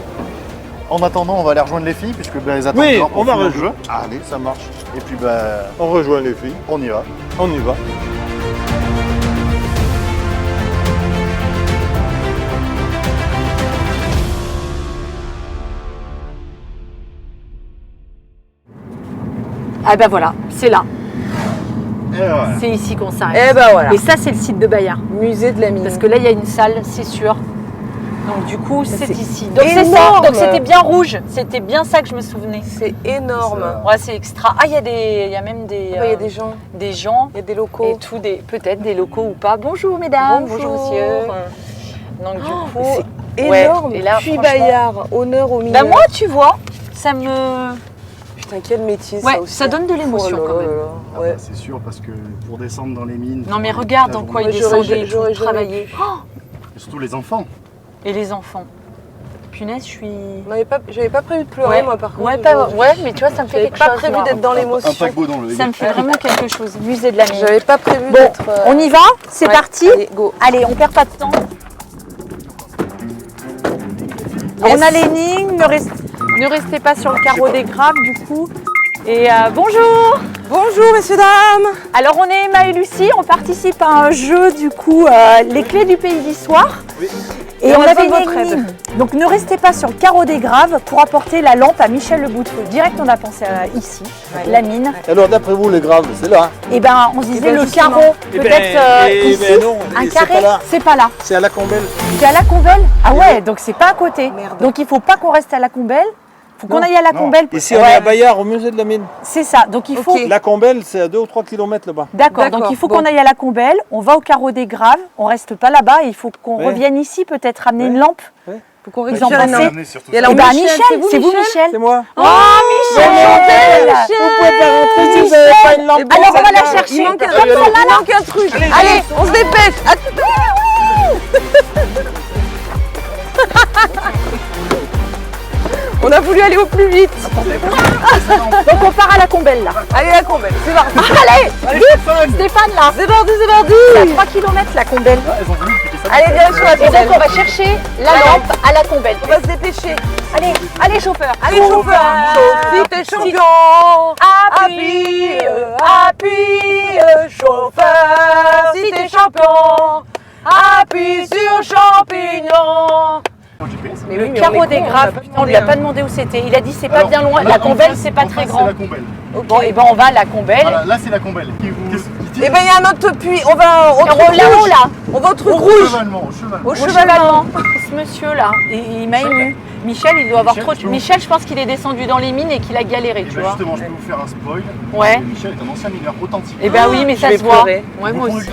En attendant, on va aller rejoindre les filles, puisque elles attendent Oui, encore pour on va finir le rejoindre. jeu. Allez, ça marche. Et puis On rejoint les filles. on y va. On y va. Ah ben voilà, c'est là. Et voilà. C'est ici qu'on s'arrête. Eh ben voilà. Et ça, c'est le site de Bayard. Musée de la mine. Parce que là, il y a une salle, c'est sûr. Donc du coup, c'est c'est ici. Donc c'est ça. énorme. Donc c'était bien rouge. C'était bien ça que je me souvenais. C'est énorme. Ouais, c'est extra. Ah, il y a même des, Il y a des gens, des gens il y a des locaux. et tout, peut-être des locaux ou pas. Bonjour mesdames, bonjour, Bonjour. monsieur. Donc du Oh, coup, c'est ouais. énorme. Et là, Puy franchement- Bayard, honneur aux mineurs. bah moi, tu vois, ça me, Putain, quel métier ouais, ça aussi. ça donne de l'émotion Oh là quand même. là là. Ouais. C'est sûr, parce que pour descendre dans les mines... Non mais regarde en quoi ils J'aurais- descendaient et tout, j'aurais jamais travailler. Oh, Et surtout les enfants. et les enfants. Punaise, je suis. J'avais pas prévu de pleurer, moi, par contre. Ouais, ouais, mais tu vois, ça me fait J'avais quelque pas chose. prévu moi. d'être dans Un l'émotion. paquebot dans le... Ça me fait vraiment quelque chose. Musée de la mine. J'avais pas prévu Bon, d'être. on y va. C'est Ouais, parti. Allez, go. Allez, on perd pas de temps. On a l'énigme, ne restez pas sur le carreau des graves du coup. Et bonjour. Bonjour, messieurs, dames. Alors on est Emma et Lucie, on participe à un jeu du coup, les clés du pays d'histoire. Et on on a avait besoin de une votre énigme. Donc ne restez pas sur le carreau des graves pour apporter la lampe à Michel Le Boutefeu. Direct on a pensé à ici, la mine. Alors d'après vous, les graves, c'est là. Et ben on se disait ben, le justement. carreau, Eh ben, peut-être eh ici. ben non, Un c'est carré, pas là. c'est pas là. C'est à la Combelle. C'est à la Combelle. Ah ouais, donc c'est pas à côté. Merde. Donc il faut pas qu'on reste à la Combelle. Faut qu'on aille à la Combelle. Ici, on Ouais. est à Bayard, au musée de la mine. C'est ça. Donc il faut. Ok. La Combelle, c'est à 2 ou 3 km là-bas. D'accord. D'accord, Donc il faut bon. qu'on aille à la Combelle. On va au carreau des graves. On reste pas là-bas. Il faut qu'on Ouais. revienne ici, peut-être ramener Ouais. une lampe. Faut qu'on Vous en récupère une pensez lampe. surtout Et alors, Eh ben, Michel, c'est vous Michel. C'est moi. Oh Michel. Vous pouvez pas rentrer si vous n'avez pas une lampe. Et bon, Alors on va la celle-là, chercher. Il manque un Comme truc. celle-là, Il là. manque un truc. Allez, Allez, on se dépêche. On a voulu aller au plus vite. Donc on part à la Combelle là. Allez, la Combelle, c'est parti. Allez, vite Stéphane là. C'est parti, c'est parti. C'est à 3 km la Combelle. Elles ont voulu piquer ça. Allez, direction la Et donc Combelle. on va chercher la lampe à la Combelle. On va se dépêcher. Allez, allez chauffeur. Allez, chauffeur. Si t'es champion. Appuie, Appuie, chauffeur. Si t'es champion. Appuie sur champignon. Mais Le oui, mais carreau on est des con, graves, on putain, on lui a pas demandé où c'était. Il a dit c'est pas Alors, bien loin. là, La en Combelle, face- c'est pas en très face, grand. C'est la Combelle. Bon, et ben on va à la Combelle. Voilà, là c'est la Combelle. Qui dit Eh ben, il y a un autre puits. On va au Et truc on là-haut rouge. là, On va au truc au rouge. chevalement, au chevalement. Au au cheval chevalement. Ce monsieur là, il m'a ému. Michel, il doit avoir Michel, trop. tu vois. Michel, je pense qu'il est descendu dans les mines et qu'il a galéré, Et tu ben vois. justement, je peux vous faire un spoil. Ouais. Michel est un ancien mineur authentique. Eh ben oui, mais Je ça vais se voit. pleurer. Ouais, moi Donc, on aussi.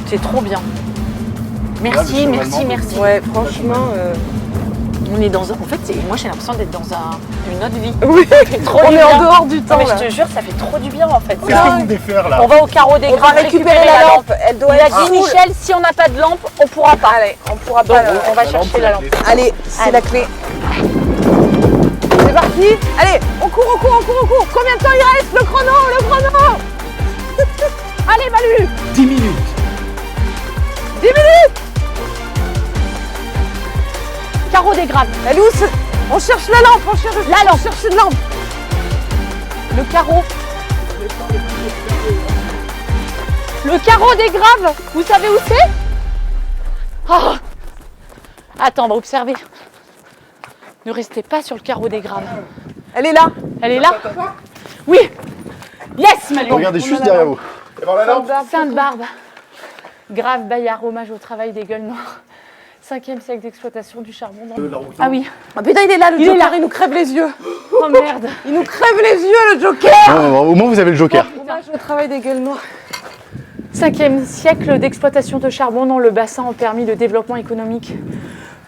C'est trop bien. Merci, chevalement. merci, merci. Ouais, franchement. On est dans un... En fait, moi j'ai l'impression d'être dans une autre vie. Oui, Trop on du est en bien. dehors du Non, temps. mais là. je te jure, ça fait trop du bien en fait. Qu'est-ce que vous défaire là? On va au carreau des On va graves récupérer la lampe. Elle doit Il a être dit full. Michel, si on n'a pas de lampe, on pourra pas. Allez, on pourra Donc pas. on va chercher la lampe. Allez, c'est Allez. la clé. C'est parti. Allez, on court, on court, on court, on court. Combien de temps il reste? Le chrono, le chrono. Allez Malu, 10 minutes. 10 minutes. carreau des graves. Elle est où on cherche la lampe, on cherche La lampe. on cherche une lampe. Le carreau. Le carreau des graves, vous savez où c'est? Ah. Attends, on va observer. Ne restez pas sur le carreau des graves. Elle est là. Elle est là? Oui. Yes Malu. Regardez juste derrière vous. Et ben la lampe. Sainte-Barbe. Grave Bayard, hommage au travail des gueules noires. 5e siècle d'exploitation du charbon dans le... Ah oui. Ah putain, il est là, le Il est Joker, là. il nous crève les yeux. Oh merde. Il nous crève les yeux, le Joker. Au moins vous avez le joker. Hommage au travail des gueules noires. 5e siècle d'exploitation de charbon dans le bassin ont permis le développement économique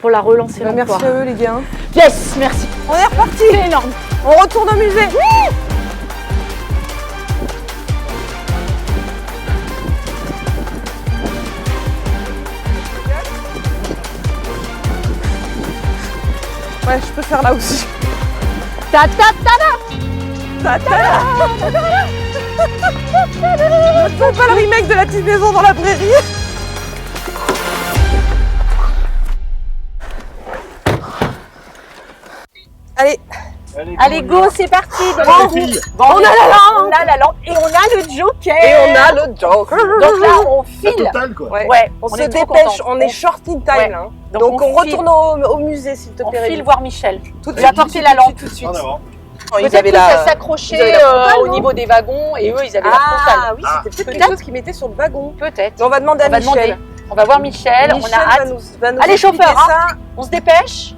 pour la relancer l'emploi. Merci à eux les gars. Yes, merci. On est reparti. C'est énorme. On retourne au musée. Ouais, je peux faire là aussi. Ta ta ta ta. Ne font pas le remake de la petite maison dans la prairie. Allez, Allez, go, c'est parti. on a la lampe. On a la lampe et on a le joker. Et on a le Joker. Donc là, on file. Total quoi. Ouais, on se est trop dépêche, contents. on est short in time. Ouais. Hein. Donc, Donc on file. retourne au musée s'il te On plaît. file Rémi. voir Michel. Tout de J'ai suite, apporté tout de la suite, lampe. tout de suite. En avant. Oh, ils Peut-être avaient que ça la... s'accrochait ils avaient la frontale, au non niveau des wagons et eux, ils avaient la frontale. Ah oui, c'était peut-être Peut-être. quelque chose qu'ils mettaient sur le wagon. Peut-être. Mais on va demander à On va Michel. demander. On va voir Michel, on Michel a hâte. va nous Allez, expliquer chauffeur, ça. On se dépêche.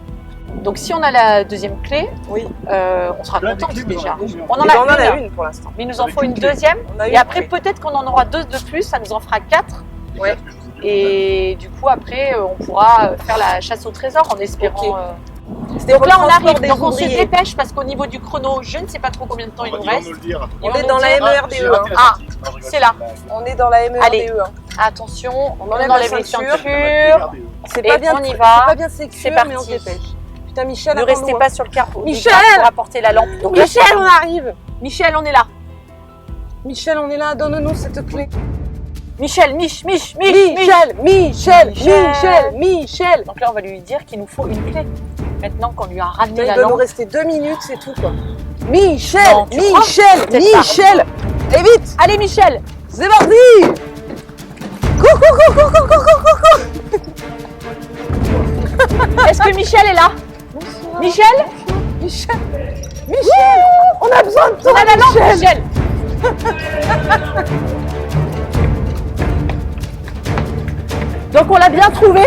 Donc si on a la deuxième clé, Oui. on sera Là, content des clés, déjà. vous en avez On en Et ben, on en a a une, une pour l'instant. mais il nous en Avec faut une une clé. deuxième. On a Et une après clé. peut-être qu'on en aura deux de plus, ça nous en fera 4. Ouais. Et du coup après on pourra faire la chasse au trésor en espérant. Ok. C'était Donc pour là le on transport arrive, des donc on se ouvriers. dépêche parce qu'au niveau du chrono, je ne sais pas trop combien de temps il nous reste. On est dans la MERDE. Ah, c'est là. On est dans la MERDE. Allez. Attention, on enlève enlève la les ceinture. ceintures. C'est Et pas bien, on y c'est va. pas bien sécure, C'est parti. mais on se dépêche. Putain, Michel, Ne attends-nous, restez hein. pas sur le carreau. Michel pour apporter la lampe. Donc là, Michel, on arrive. Michel, on est là. Michel, on est là. Donne-nous cette clé. Michel, Mich. Michel. Donc là, on va lui dire qu'il nous faut une clé. Maintenant qu'on lui a ramené Il la doit nous lampe. rester 2 minutes, c'est tout quoi. Michel, Non, tu crois Peut-être pas. Michel. Et vite, Allez, Michel. c'est parti. Coucou. Est-ce que Michel est là? Michel, On a besoin de on toi, a la lampe, Michel. Donc on l'a bien trouvé.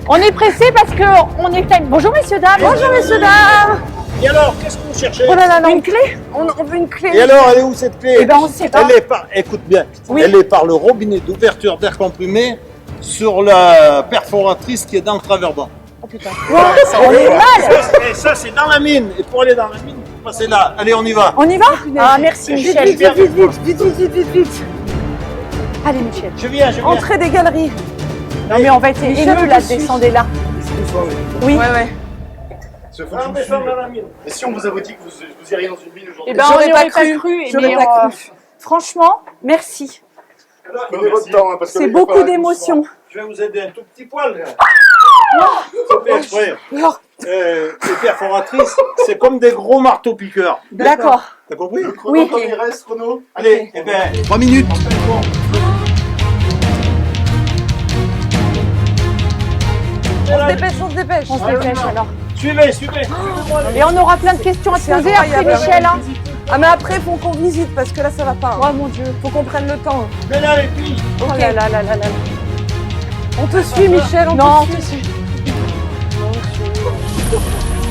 On est pressé parce qu'on est time. Bonjour messieurs dames. Bonjour messieurs dames. Et alors, qu'est-ce que vous cherchez? Oh là là, non. Une clé. On veut une clé. Et alors, elle est où cette clé? Eh ben on sait pas. Elle est par, écoute bien, Oui. elle est par le robinet d'ouverture d'air comprimé sur la perforatrice qui est dans le traverban. Oh putain. On est mal. Et ça, c'est dans la mine. Et pour aller dans la mine, vous passez là. Allez, on y va. On y va? Ah merci Vite, Michel. vite. Allez Michel. Je viens. Entrée des galeries. Non mais on va être Michel, ému on là, te suit. descendez là. Oui. Ouais. On descend dans la mine. Et si on vous avait dit que vous iriez dans une mine aujourd'hui? Eh ben, J'aurais on n'y pas aurait pas cru. cru. J'aurais mais, pas cru. Franchement, merci. Prenez votre temps, hein, parce que C'est là, il va beaucoup falloir d'émotions. Je vais vous aider un tout petit poil. C'est fait exprès. Les perforatrices, c'est comme des gros marteaux piqueurs. D'accord. T'as compris? Le chrono, Oui. comme il reste, chrono. Allez, eh ben, 3 minutes. On se dépêche. On se dépêche alors. Suivez. Et on aura plein de questions à te C'est poser après incroyable. Michel. Hein. Ah mais après faut qu'on visite parce que là ça va pas. Oh mon dieu. Faut qu'on prenne le temps. Mais là, les filles. Oh là là là là là. On te suit Michel, on Non, te suit.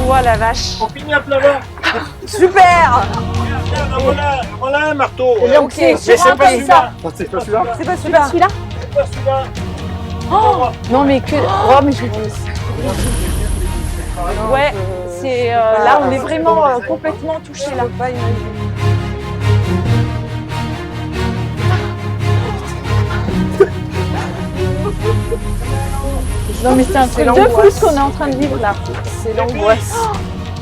Oh la vache. On finit à plat bas. Super. Voilà un marteau. Eh bien, ok, Mais c'est c'est pas ça. celui-là. C'est pas celui-là? C'est pas C'est pas celui-là. celui-là? C'est pas celui-là. Oh non mais que. Oh mais je. Ouais, c'est là on est vraiment complètement touché là. Pas imaginer. Non mais c'est un truc de fou ce qu'on est en train de vivre là. C'est l'angoisse.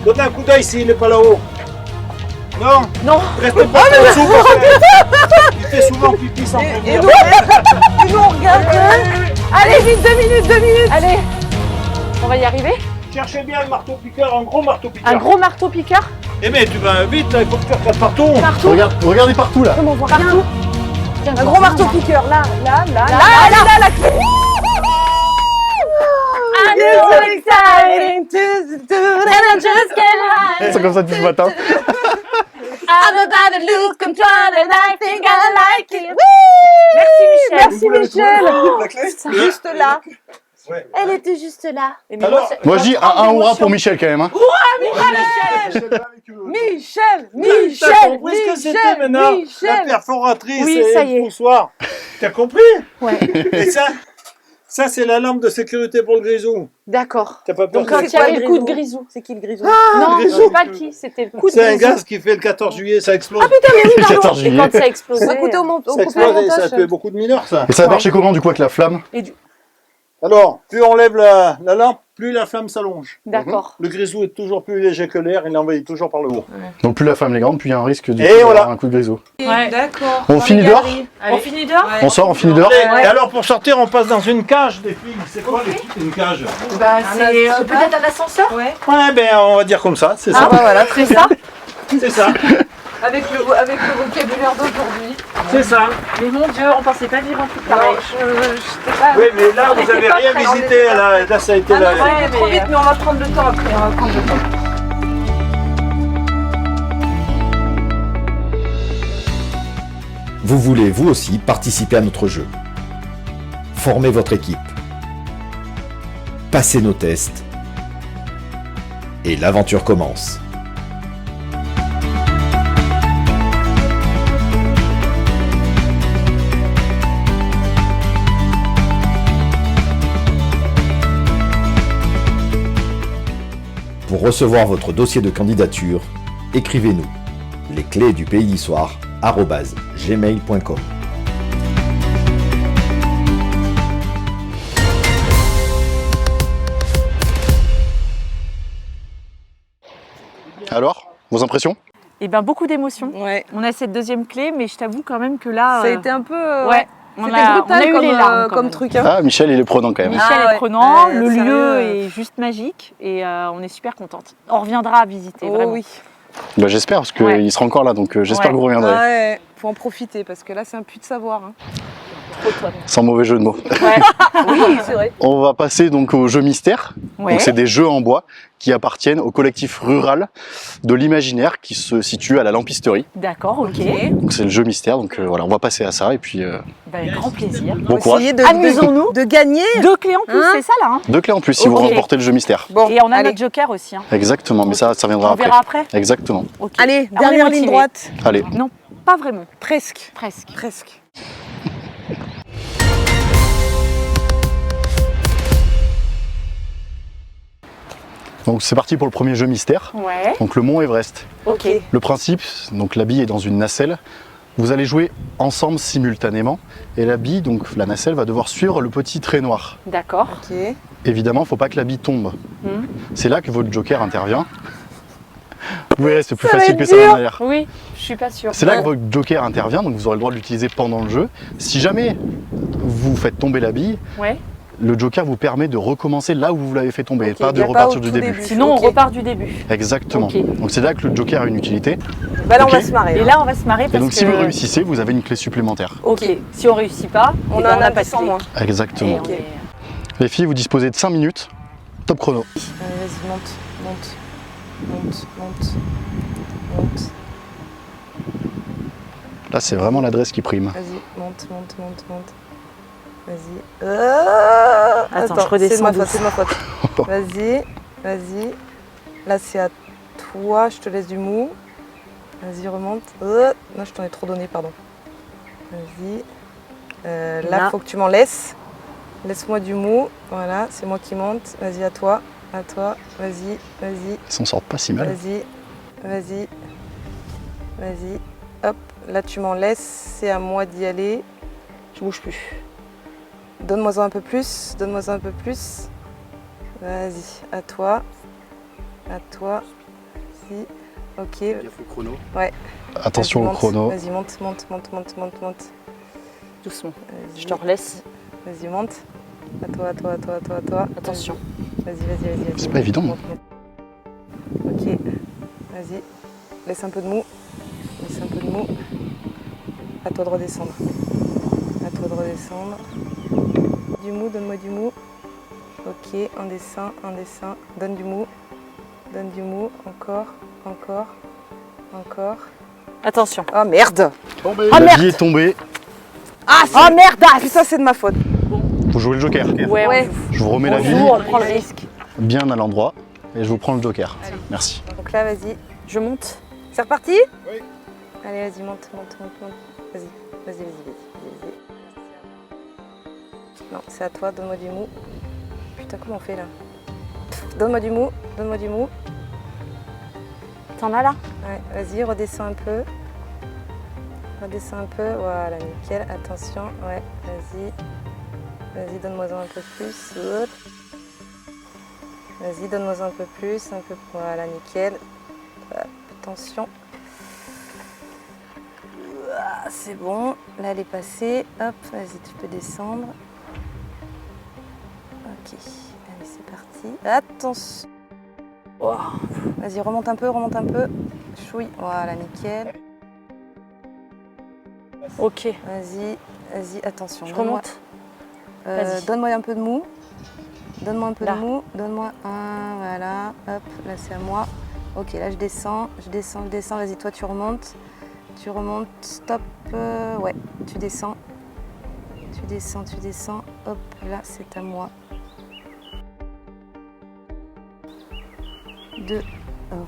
Donne un coup d'œil s'il n'est pas là-haut. Non, Non. restez pas en dessous parce que il fait souvent pipi sans Et prévenir. nous on regarde. Allez vite, 2 minutes. Allez. On va y arriver. Cherchez bien le marteau piqueur, un gros marteau piqueur. Un gros marteau piqueur. Eh mais tu vas vite, là, il faut que tu regardes partout. Partout. Regardez partout là. Comment on voit Partout. rien. Un gros marteau piqueur là. La clé. I'm so excited and I just can't hide. C'est comme ça depuis ce matin. I'm about to lose control and I think I like it. Merci Michel. Merci Michel. Juste là. Ouais. Elle était juste là. Alors, Moi je dis un hurrah pour Michel quand même. Hein. Michel. T'as compris ce que c'était maintenant? La perforatrice Oui, et ça y est. le poussoir. T'as compris? Ouais. Et ça, Ça, c'est la lampe de sécurité pour le grisou. D'accord. T'as pas peur Donc quand de- il y avait le coup de grisou. C'est qui le grisou? Non, je grisou. sais pas qui, c'était le coup de C'est un grisou. gaz qui fait le 14 juillet, ça explose. Le 14 Et quand juillet. ça a explosé. Ça coûtait au ça coupé explose et ça a montage. tué beaucoup de mineurs, ça. Et ça a marché comment du coup avec la flamme? Alors, plus on lève la lampe, plus la flamme s'allonge. D'accord. Le grisou est toujours plus léger que l'air, il envahit toujours par le haut. Donc plus la flamme est grande, plus il y a un risque Et d'avoir voilà. un coup de grisou. Ouais. D'accord. On finit dehors? On finit dehors? On sort, on finit dehors? Et alors pour sortir, on passe dans une cage des filles. C'est quoi une cage? Bah, c'est peut-être un ascenseur? Ouais. Ouais, ben on va dire comme ça, c'est Ah ça. bah voilà, c'est ça. C'est ça. Avec le vocabulaire d'aujourd'hui. C'est ça. Mais mon Dieu, on pensait pas vivre un truc pareil. J'étais pas... Oui, mais là, vous avez pas rien prêts, on visité. était pas Là, ça a été Ah là. non, ça a été trop vite, mais on va prendre le temps après. On va prendre le temps. Vous voulez vous aussi participer à notre jeu. Formez votre équipe. Passez nos tests. Et l'aventure commence. Pour recevoir votre dossier de candidature, écrivez-nous les clés du pays d'histoire @gmail.com. Alors, vos impressions? Et ben beaucoup d'émotions. Ouais. On a cette deuxième clé, mais je t'avoue quand même que là. Ça a été un peu... Ouais. On C'était a brutal eu comme, les larmes quand comme même. truc. Hein. Ah, Michel, il est prenant quand même. Michel Ah est ouais. prenant, Ouais, le sérieux. lieu est juste magique et on est super contente. On reviendra à visiter, Oh vraiment. oui. Bah, j'espère, parce qu'il Ouais. sera encore là, donc j'espère Ouais. que vous reviendrez. Ouais, faut en profiter parce que là c'est un puits de savoir. Hein. Sans mauvais jeu de mots. Ouais. Oui, c'est vrai. On va passer donc au jeu mystère. Ouais. Donc c'est des jeux en bois qui appartiennent au collectif rural de l'imaginaire qui se situe à la Lampisterie. D'accord, ok. Donc c'est le jeu mystère, donc voilà, on va passer à ça et puis Bah, avec grand plaisir. bon courage. Essayer Amusons-nous. de gagner. 2 clés en plus, Hein c'est ça là. 2 clés en plus si vous Ok. remportez le jeu mystère. Bon, Et on a allez. notre joker aussi. Hein. Exactement, mais ça viendra On après. verra après. Exactement. Ok. Allez, On est dernière ligne motivés. droite. Allez. Non, pas vraiment. Presque. Presque. Presque. Donc c'est parti pour le premier jeu mystère. Ouais. Donc le mont Everest. Ok. Le principe, donc la bille est dans une nacelle. Vous allez jouer ensemble simultanément et la bille, donc la nacelle, va devoir suivre le petit trait noir. D'accord. Ok. Évidemment, il ne faut pas que la bille tombe. Mhm. C'est là que votre joker intervient. Vous verrez, c'est plus Ça va facile être que ça dur. en arrière. Oui, je suis pas sûre. C'est là que votre joker intervient, donc vous aurez le droit de l'utiliser pendant le jeu. Si jamais vous faites tomber la bille, Ouais. le joker vous permet de recommencer là où vous l'avez fait tomber, et Ok, pas de y a pas repartir au du tout début. début. Sinon, Ok. on repart du début. Exactement. Ok. Donc c'est là que le joker a une utilité. Bah là, Ok. on va se marrer. Et hein. là, on va se marrer Et parce donc que. si vous réussissez, vous avez une clé supplémentaire. Ok. Si on réussit pas, on eh a ben, un pas de indice en clé. moins. Exactement. Et on Ok. est- Les filles, vous disposez de 5 minutes. Top chrono. Allez, vas-y, monte, monte, monte, monte, monte. Là, c'est vraiment l'adresse qui prime. Vas-y, monte, monte, monte, monte. Vas-y. Attends, je redescends C'est de ma faute, douce. c'est de ma faute. Vas-y, vas-y. Là, c'est à toi, je te laisse du mou. Vas-y, remonte. Non, je t'en ai trop donné, pardon. Vas-y. Là, Là. faut que tu m'en laisses. Laisse-moi du mou. Voilà, c'est moi qui monte. Vas-y, à toi. À toi. Vas-y, vas-y. Ils s'en sortent pas si mal. Vas-y, vas-y, vas-y. Hop, là tu m'en laisses, c'est à moi d'y aller. Je bouge plus. Donne-moi-en un peu plus, donne-moi-en un peu plus. Vas-y, à toi. À toi. Vas-y. Ok. chrono. Ouais. Attention Vas-y, au monte. chrono. Vas-y, monte, monte, monte, monte, monte, monte. Doucement. Vas-y. Je te relaisse. Vas-y, monte. À toi, à toi, à toi, à toi, à toi. Attention. Vas-y, vas-y, vas-y. vas-y. C'est pas évident. Monte, monte. Ok. Vas-y. Laisse un peu de mou. Laisse un peu de mou. À toi de redescendre. À toi de redescendre. Du mou, donne-moi du mou. Ok, un dessin, un dessin. Donne du mou. Donne du mou. Encore, encore, encore. Attention. Oh merde! La merde. bille est tombée. Ah, Oh merdasse! putain, c'est de ma faute. Vous jouez le joker. Ouais, Ouais. Je vous remets la on bille joue, on prend le risque. bien à l'endroit et je vous prends le joker. Merci. Donc là, vas-y. Je monte. C'est reparti? Oui. Allez, vas-y, monte, monte, monte, monte. Vas-y, vas-y, vas-y, vas-y. Non, c'est à toi, donne-moi du mou. Putain, comment on fait là? Donne-moi du mou, donne-moi du mou. T'en as là? Ouais, vas-y, redescends un peu. Redescends un peu, voilà, nickel. Attention, ouais, vas-y. Vas-y, donne-moi un peu plus. Hop. Vas-y, donne-moi un peu plus, un peu. Voilà, nickel. Hop, attention. Ah, c'est bon, là elle est passée. Hop, vas-y, tu peux descendre. Ok, allez, c'est parti. Attention. Oh. Vas-y, remonte un peu, remonte un peu. Chouille, voilà, nickel. Ok. Vas-y, vas-y, attention. Je remonte. Vas-y. Donne-moi un peu de mou. Donne-moi un peu Là. de mou. Donne-moi un, voilà. Hop, là c'est à moi. Ok, là je descends, je descends, je descends. Vas-y, toi tu remontes. Tu remontes, stop. Ouais, tu descends. Tu descends, tu descends. Hop, là c'est à moi. De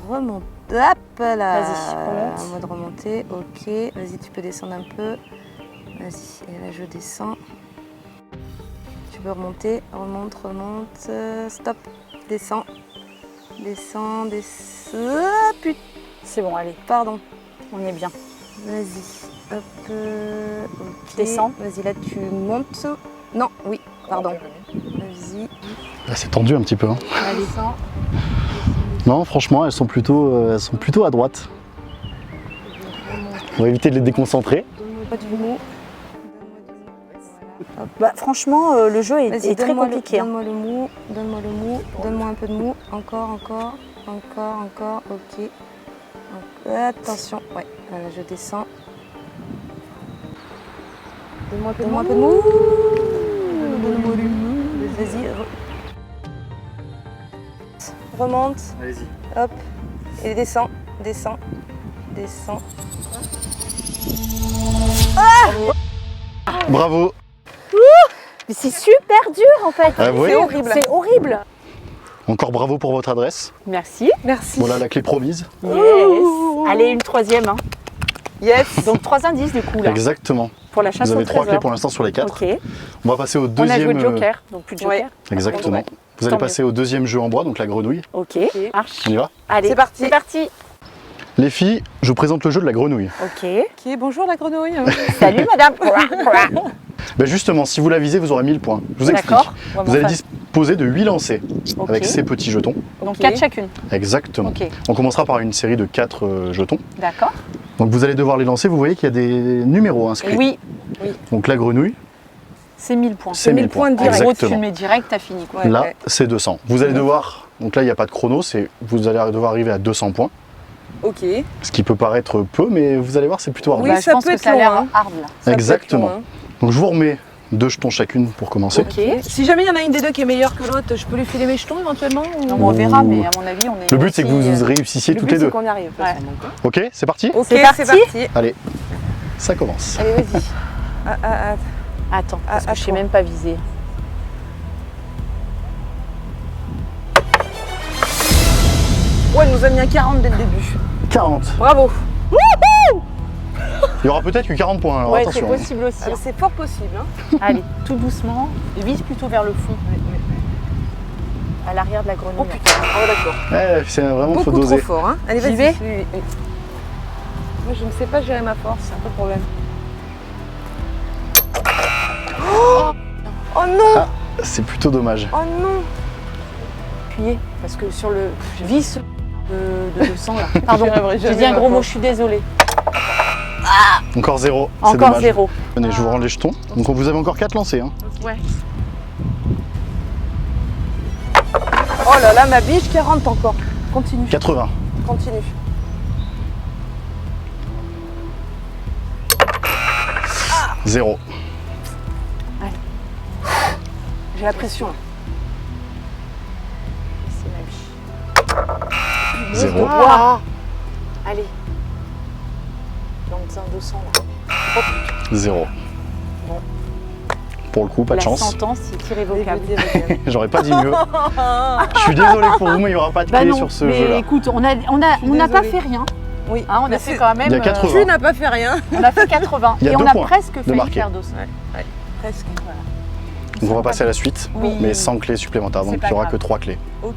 remonter. Hop là. Vas-y, remonte. En mode remontée, ok. Vas-y, tu peux descendre un peu. Vas-y, et là je descends. Tu peux remonter, remonte, remonte. Stop, descends. Descends, descends. Ah, putain, C'est bon, allez, pardon. on est bien. Vas-y, hop. Ok. Descends. Vas-y, là tu montes. Non, oui, pardon. Vas-y. Là, c'est tendu un petit peu. Hein. Allez. Non, franchement, elles sont plutôt à droite. On va éviter de les déconcentrer. Donne-moi du mou. Bah, franchement, le jeu est très donne-moi compliqué. Hein. Donne-moi le mou, donne-moi le mou, donne-moi un peu de mou. Encore, encore, encore, encore, ok. Attention, ouais, voilà, je descends. Donne-moi un peu de mou. Donne-moi du mou. Vas-y, remonte. Allez-y. Hop, et descends, descends, descends. Bravo. Mais c'est super dur en fait. Ah oui. C'est horrible. C'est horrible. Encore bravo pour votre adresse. Merci. Merci. Voilà la clé promise. Yes. Allez, une troisième. Hein. Yes. Donc 3 indices du coup là. Exactement. Pour la chasse Vous au avez 3 trésor. clés pour l'instant sur les 4. Ok. On va passer au On a deuxième. joué Joker, donc plus de Joker. Exactement. Ouais. Vous allez Tant passer au deuxième jeu en bois, donc la grenouille. Ok. Marche. On y va? Allez, C'est parti. C'est parti. Les filles, je vous présente le jeu de la grenouille. Ok. Ok, bonjour la grenouille. Salut madame. Ben justement, si vous la visez, vous aurez 1000 points. Je vous explique. D'accord. Vous allez disposer de 8 lancers Ok. avec ces petits jetons. Donc 4 chacune. Exactement. Ok. On commencera par une série de 4 jetons. D'accord. Donc vous allez devoir les lancer. Vous voyez qu'il y a des numéros inscrits. Oui. Donc la grenouille, C'est 1000 points. c'est 1000 points. En gros, tu Exactement. le mets direct, t'as fini. Quoi. Ouais, Là, ouais. c'est 200. Vous allez devoir, donc là il n'y a pas de chrono, vous allez devoir arriver à 200 points. Ok. Ce qui peut paraître peu, mais vous allez voir, c'est plutôt hard. Oui, Bah, je ça pense peut que être ça a l'air long, hein. hard là. Ça peut être Exactement. long, hein. Donc je vous remets 2 jetons chacune pour commencer. Ok. Si jamais il y en a une des deux qui est meilleure que l'autre, je peux lui filer mes jetons éventuellement ou... Non, mais on verra, mais à mon avis, on est. Le but c'est que aussi, vous réussissiez Le toutes but les c'est deux. qu'on y arrive. de toute façon, donc. Ok, c'est parti? Ok, C'est c'est parti. parti. Allez, ça commence. Allez, vas-y. Attends, parce que je sais attends. même pas viser. Ouais, elle nous a mis un 40 dès le début. 40. Bravo. Il y aura peut-être que 40 points, alors Ouais, c'est attention. possible aussi. Ah, hein. c'est fort possible. Hein. Allez, tout doucement. Vise plutôt vers le fond. À l'arrière de la grenouille. Oh putain, oh d'accord. C'est vraiment, faut Beaucoup trop doser. fort. Hein. Allez, J'y vas-y. vais. Oui, oui. Moi, je ne sais pas gérer ma force, c'est un peu le problème. Oh non. Ah, c'est plutôt dommage. Oh non. Appuyez, parce que sur le vis de 200 là. Pardon, J'y j'ai arriverai dit un jamais, gros ma mot, je suis désolée. Encore 0. C'est Encore dommage. 0. Venez, je vous rends les jetons. Donc vous avez encore 4 lancés. Hein. Ouais. Oh là là, ma biche 40 encore. Continue. 80. Continue. Zéro. J'ai la pression. Là. C'est ma biche. 0. Ah. Allez. Donc c'est un 200 là. 0. Bon. Pour le coup, pas de La chance. sentence, c'est irrévocable. J'aurais pas dit mieux. Je suis désolé pour vous, mais il n'y aura pas de Bah clé non, sur ce mais jeu-là. écoute, on n'a pas désolée. fait rien. Oui. Hein, on a Mais fait c'est- quand même. Il y a 80. Tu n'as pas fait rien. On a fait 80. Il y a et 2 on a points presque de failli marqué. faire 200. Presque. Voilà. Donc on va passer à la suite, Oui. mais sans clé supplémentaire. Donc C'est il pas n'y aura grave. que 3 clés. Ok.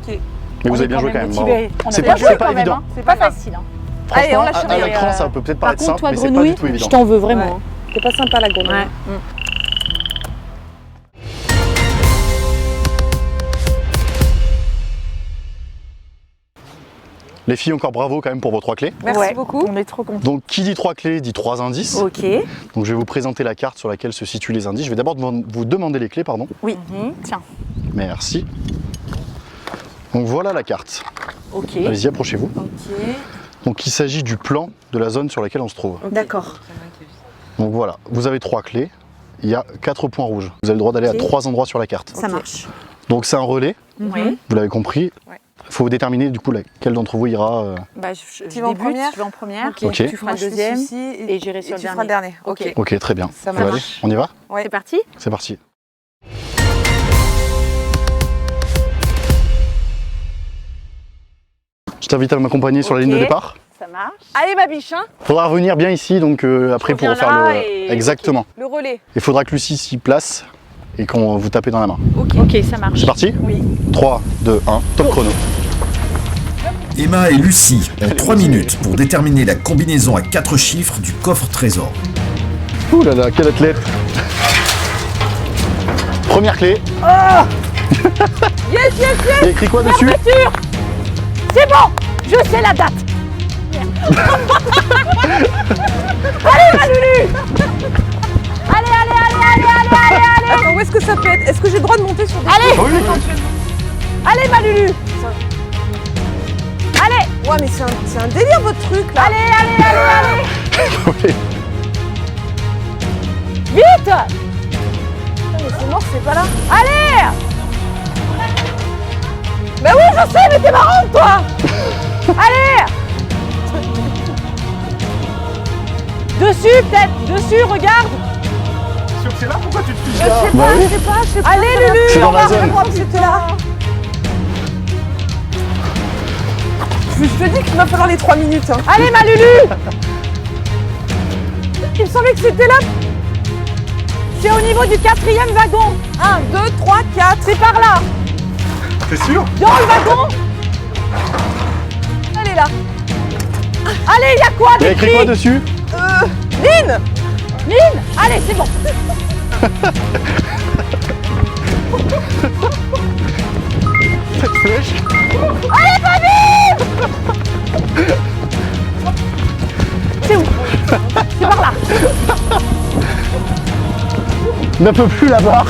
Mais vous avez bien joué quand même. Bravo. C'est pas évident. C'est pas facile. Hein. Allez, on Franchement, lâche à rien. l'écran, ça peut peut-être Par paraître contre, simple, toi, mais c'est pas grenouille, du tout évident. je t'en veux vraiment. Ouais. C'est pas sympa la grenouille. Ouais. Les filles, encore bravo quand même pour vos 3 clés. Merci Ouais, beaucoup. On est trop contents. Donc qui dit 3 clés dit 3 indices. Ok. Donc je vais vous présenter la carte sur laquelle se situent les indices. Je vais d'abord vous demander les clés, pardon. Oui. Tiens. Merci. Donc voilà la carte. Ok. Allez-y, approchez-vous. Ok. Donc il s'agit du plan de la zone sur laquelle on se trouve. D'accord. Donc voilà, vous avez 3 clés. Il y a 4 points rouges. Vous avez le droit d'aller Ok. à 3 endroits sur la carte. Ça marche. Donc c'est un relais, Oui. vous l'avez compris. Ouais. Il faut déterminer du coup laquelle d'entre vous ira. Bah, je Tu vas en débute, première je vais en première. Ok. Ok. Tu feras Moi, le je fais deuxième. celui-ci et j'irai sur tu le feras le dernier. Ok. Ok, très bien. Ça Allez, marche. on y va? Ouais. C'est parti. C'est parti. Je t'invite à m'accompagner sur la ligne de Ok. départ. Ça marche. Allez ma biche, hein. Faudra revenir bien ici, donc après pour reviens refaire là le. et- Exactement. Le relais. Il faudra que Lucie s'y place et qu'on vous tapez dans la main. Ok, ça marche. C'est parti? Oui. 3, 2, 1, top chrono. Emma et Lucie ont 3 minutes pour déterminer la combinaison à 4 chiffres du coffre trésor. Ouh là là, quel athlète! Première clé. Yes, yes, yes. Il y a écrit quoi dessus? C'est bon. Je sais la date. Attends, où est-ce que ça peut être? Est-ce que j'ai le droit de monter sur des Allez. Oui. Allez, ma Lulu. Ouais, mais c'est un délire votre truc là. Allez. Oui. Vite. Putain, mais c'est mort, c'est pas là. Allez. Bah oui, je sais, mais t'es marrante, toi. Allez. Dessus, peut-être. Dessus, regarde. Sûr que c'est là? Pourquoi tu te fiches Je sais Bah pas, oui. je sais pas, je sais pas. Allez, Lulu. C'est dans la zone. Je crois que c'était là. Je te dis qu'il va falloir les 3 minutes. Hein. Allez, ma Lulu. Il me semblait que c'était là. C'est au niveau du 4e wagon. 1, 2, 3, 4. C'est par là. T'es sûr? Dans le wagon. Elle est là. Allez, il y a quoi Il y a écrit quoi dessus? Lynn. Mine. Allez, c'est bon. Cette flèche? Allez, pas vite. C'est où? C'est par là. N'en peut plus la barre.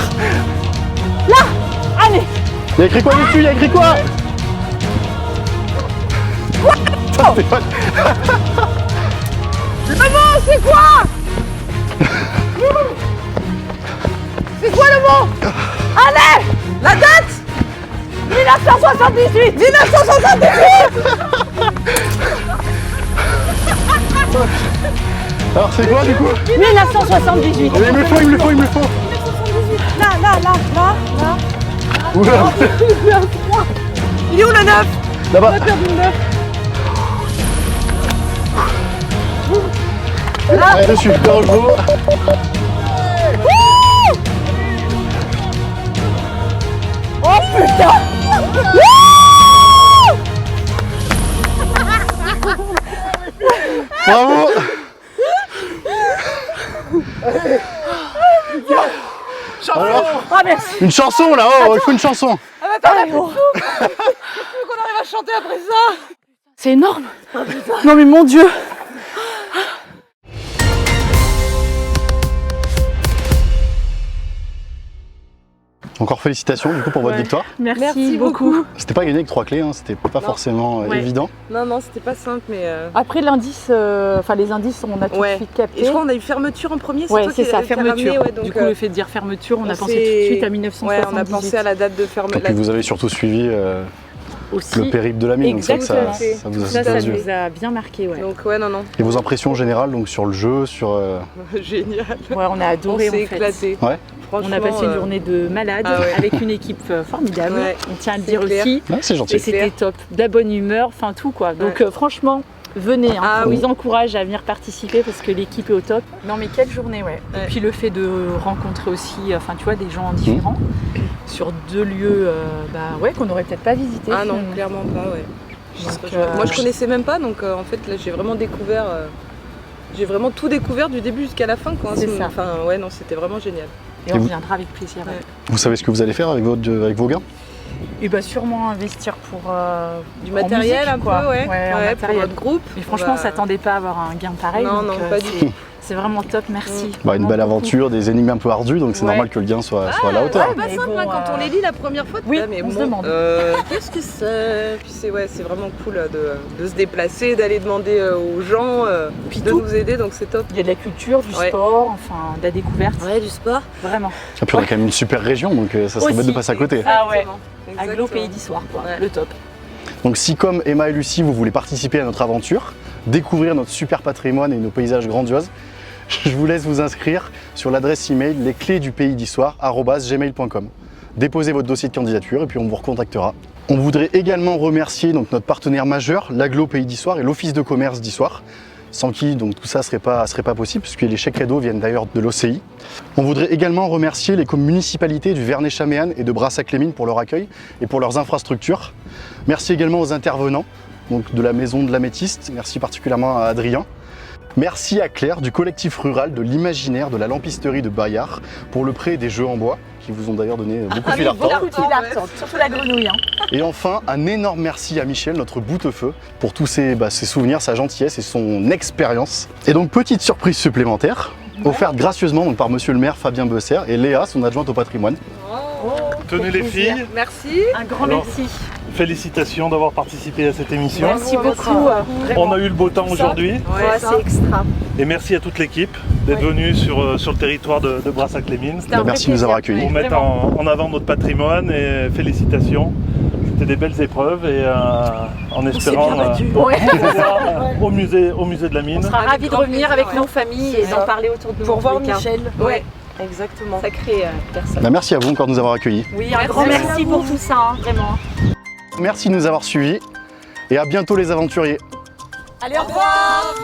Là. Allez. Il y a écrit quoi dessus? Il y a écrit quoi? Putain, c'est pas- Oh, c'est quoi? C'est quoi le mot? Allez. La date. 1978. 1978. Alors c'est quoi du coup? 1978. Il me le faut, il me le faut, il me le faut. Là. Oula, Il est où le 9? là-bas. Allez, dessus, dans le haut. Oh putain. Bravo. Alors, Ah merci. une chanson là, oh, il faut une chanson. Qu'on arrive à chanter après ça. C'est énorme. Non mais mon Dieu. Encore félicitations du coup pour votre Ouais. victoire. Merci beaucoup. C'était pas gagné avec 3 clés, hein, c'était pas forcément Ouais. évident. Non, c'était pas simple, mais. Après l'indice, enfin les indices, on a tout de Ouais. suite capté. Et je crois qu'on a eu fermeture en premier. Ouais, toi c'est qui- ça, qui a fermeture. ramené, ouais, donc, du coup, le fait de dire fermeture, on a on pensé s'est- tout de suite à Ouais, 1978. on a pensé à la date de Et fermeture. puis vous avez surtout suivi aussi. le périple de la mine, donc c'est vrai que ça vous a Ça, sauté aux ça yeux. nous a bien marqué, ouais. Donc ouais, non. Et vos impressions générales donc sur le jeu, sur Génial. Ouais, on a On adoré s'est en fait. éclaté. Ouais. On a passé une journée de malade Ah ouais. avec une équipe formidable. Ouais, on tient à le c'est dire clair. aussi. Ah, c'est Et gentil. c'était top, de la bonne humeur, enfin tout quoi. Donc franchement, venez, hein. Ah On oui. vous encourage à venir participer parce que l'équipe est au top. Non mais quelle journée, ouais. Ouais. Et puis le fait de rencontrer aussi, enfin tu vois, des gens différents sur 2 lieux ouais, qu'on n'aurait peut-être pas visités. Ah non, finalement. clairement pas, ouais. Donc, Moi je connaissais même pas, donc en fait là j'ai vraiment découvert, j'ai vraiment tout découvert du début jusqu'à la fin, quoi. C'est ça. Enfin ouais, non, c'était vraiment génial. Et on reviendra avec plaisir. Ouais. Vous savez ce que vous allez faire avec vos gains? Et bah sûrement investir pour Du en matériel musique, un quoi. peu, ouais, en ouais, pour matériel. notre groupe. Et franchement, on va- s'attendait pas à avoir un gain pareil. Non, donc, non, pas du tout. C'est vraiment top, merci. Bah, une Vraiment belle beaucoup. aventure, des énigmes un peu ardues, donc c'est Ouais. normal que le gain soit à la hauteur. Ouais, pas Mais simple, bon, hein, quand on les lit la première fois, oui, mais on se bon, demande. qu'est-ce que c'est? Puis c'est vraiment cool de se déplacer, d'aller demander aux gens, Puis de tout. nous aider, donc c'est top. Il y a de la culture, du Ouais. sport, enfin de la découverte. Ouais, du sport. Vraiment. Et puis on a quand même une super région, donc ça serait bête de Aussi. passer à côté. Ah ouais. Exactement. Aglo Pays d'Histoire, quoi. Ouais. Le top. Donc si comme Emma et Lucie, vous voulez participer à notre aventure, découvrir notre super patrimoine et nos paysages grandioses, je vous laisse vous inscrire sur l'adresse email lesclésdupaydsdhistoire@gmail.com. Déposez votre dossier de candidature et puis on vous recontactera. On voudrait également remercier donc, notre partenaire majeur, l'Aglo Pays d'Histoire et l'Office de commerce d'Histoire, sans qui donc, tout ça serait pas possible, puisque les chèques cadeaux viennent d'ailleurs de l'OCI. On voudrait également remercier les municipalités du Verney-Chaméanne et de Brassac-les-Mines pour leur accueil et pour leurs infrastructures. Merci également aux intervenants donc de la Maison de l'Améthyste, merci particulièrement à Adrien. Merci à Claire du collectif rural de l'imaginaire de la lampisterie de Bayard pour le prêt des jeux en bois, qui vous ont d'ailleurs donné beaucoup de fil à retordre. Beaucoup de fil à retordre, surtout la grenouille. Hein. Et enfin, un énorme merci à Michel, notre boutefeu, pour tous ses souvenirs, sa gentillesse et son expérience. Et donc, petite surprise supplémentaire, offerte gracieusement donc, par monsieur le maire Fabien Besser et Léa, son adjointe au patrimoine. Tenez les filles, Merci. Un grand Alors, merci. félicitations d'avoir participé à cette émission. Merci beaucoup. On a eu le beau temps aujourd'hui Ouais, c'est extra. et merci à toute l'équipe d'être venue sur le territoire de Brassac-les-Mines un vrai Merci de nous avoir plaisir. accueillis. pour mettre en avant notre patrimoine et félicitations. C'était des belles épreuves et en espérant Ouais. au musée de la On mine. sera ravis de grand revenir plaisir, avec ouais. nos familles et C'est d'en ça. parler autour de nous. Pour en voir tous les cas. Michel. Ouais, Exactement. sacrée personne. Bah, merci à vous encore de nous avoir accueillis. Oui, un grand Merci merci à pour vous. tout ça, hein, vraiment. Merci de nous avoir suivis et à bientôt les aventuriers. Allez, au revoir.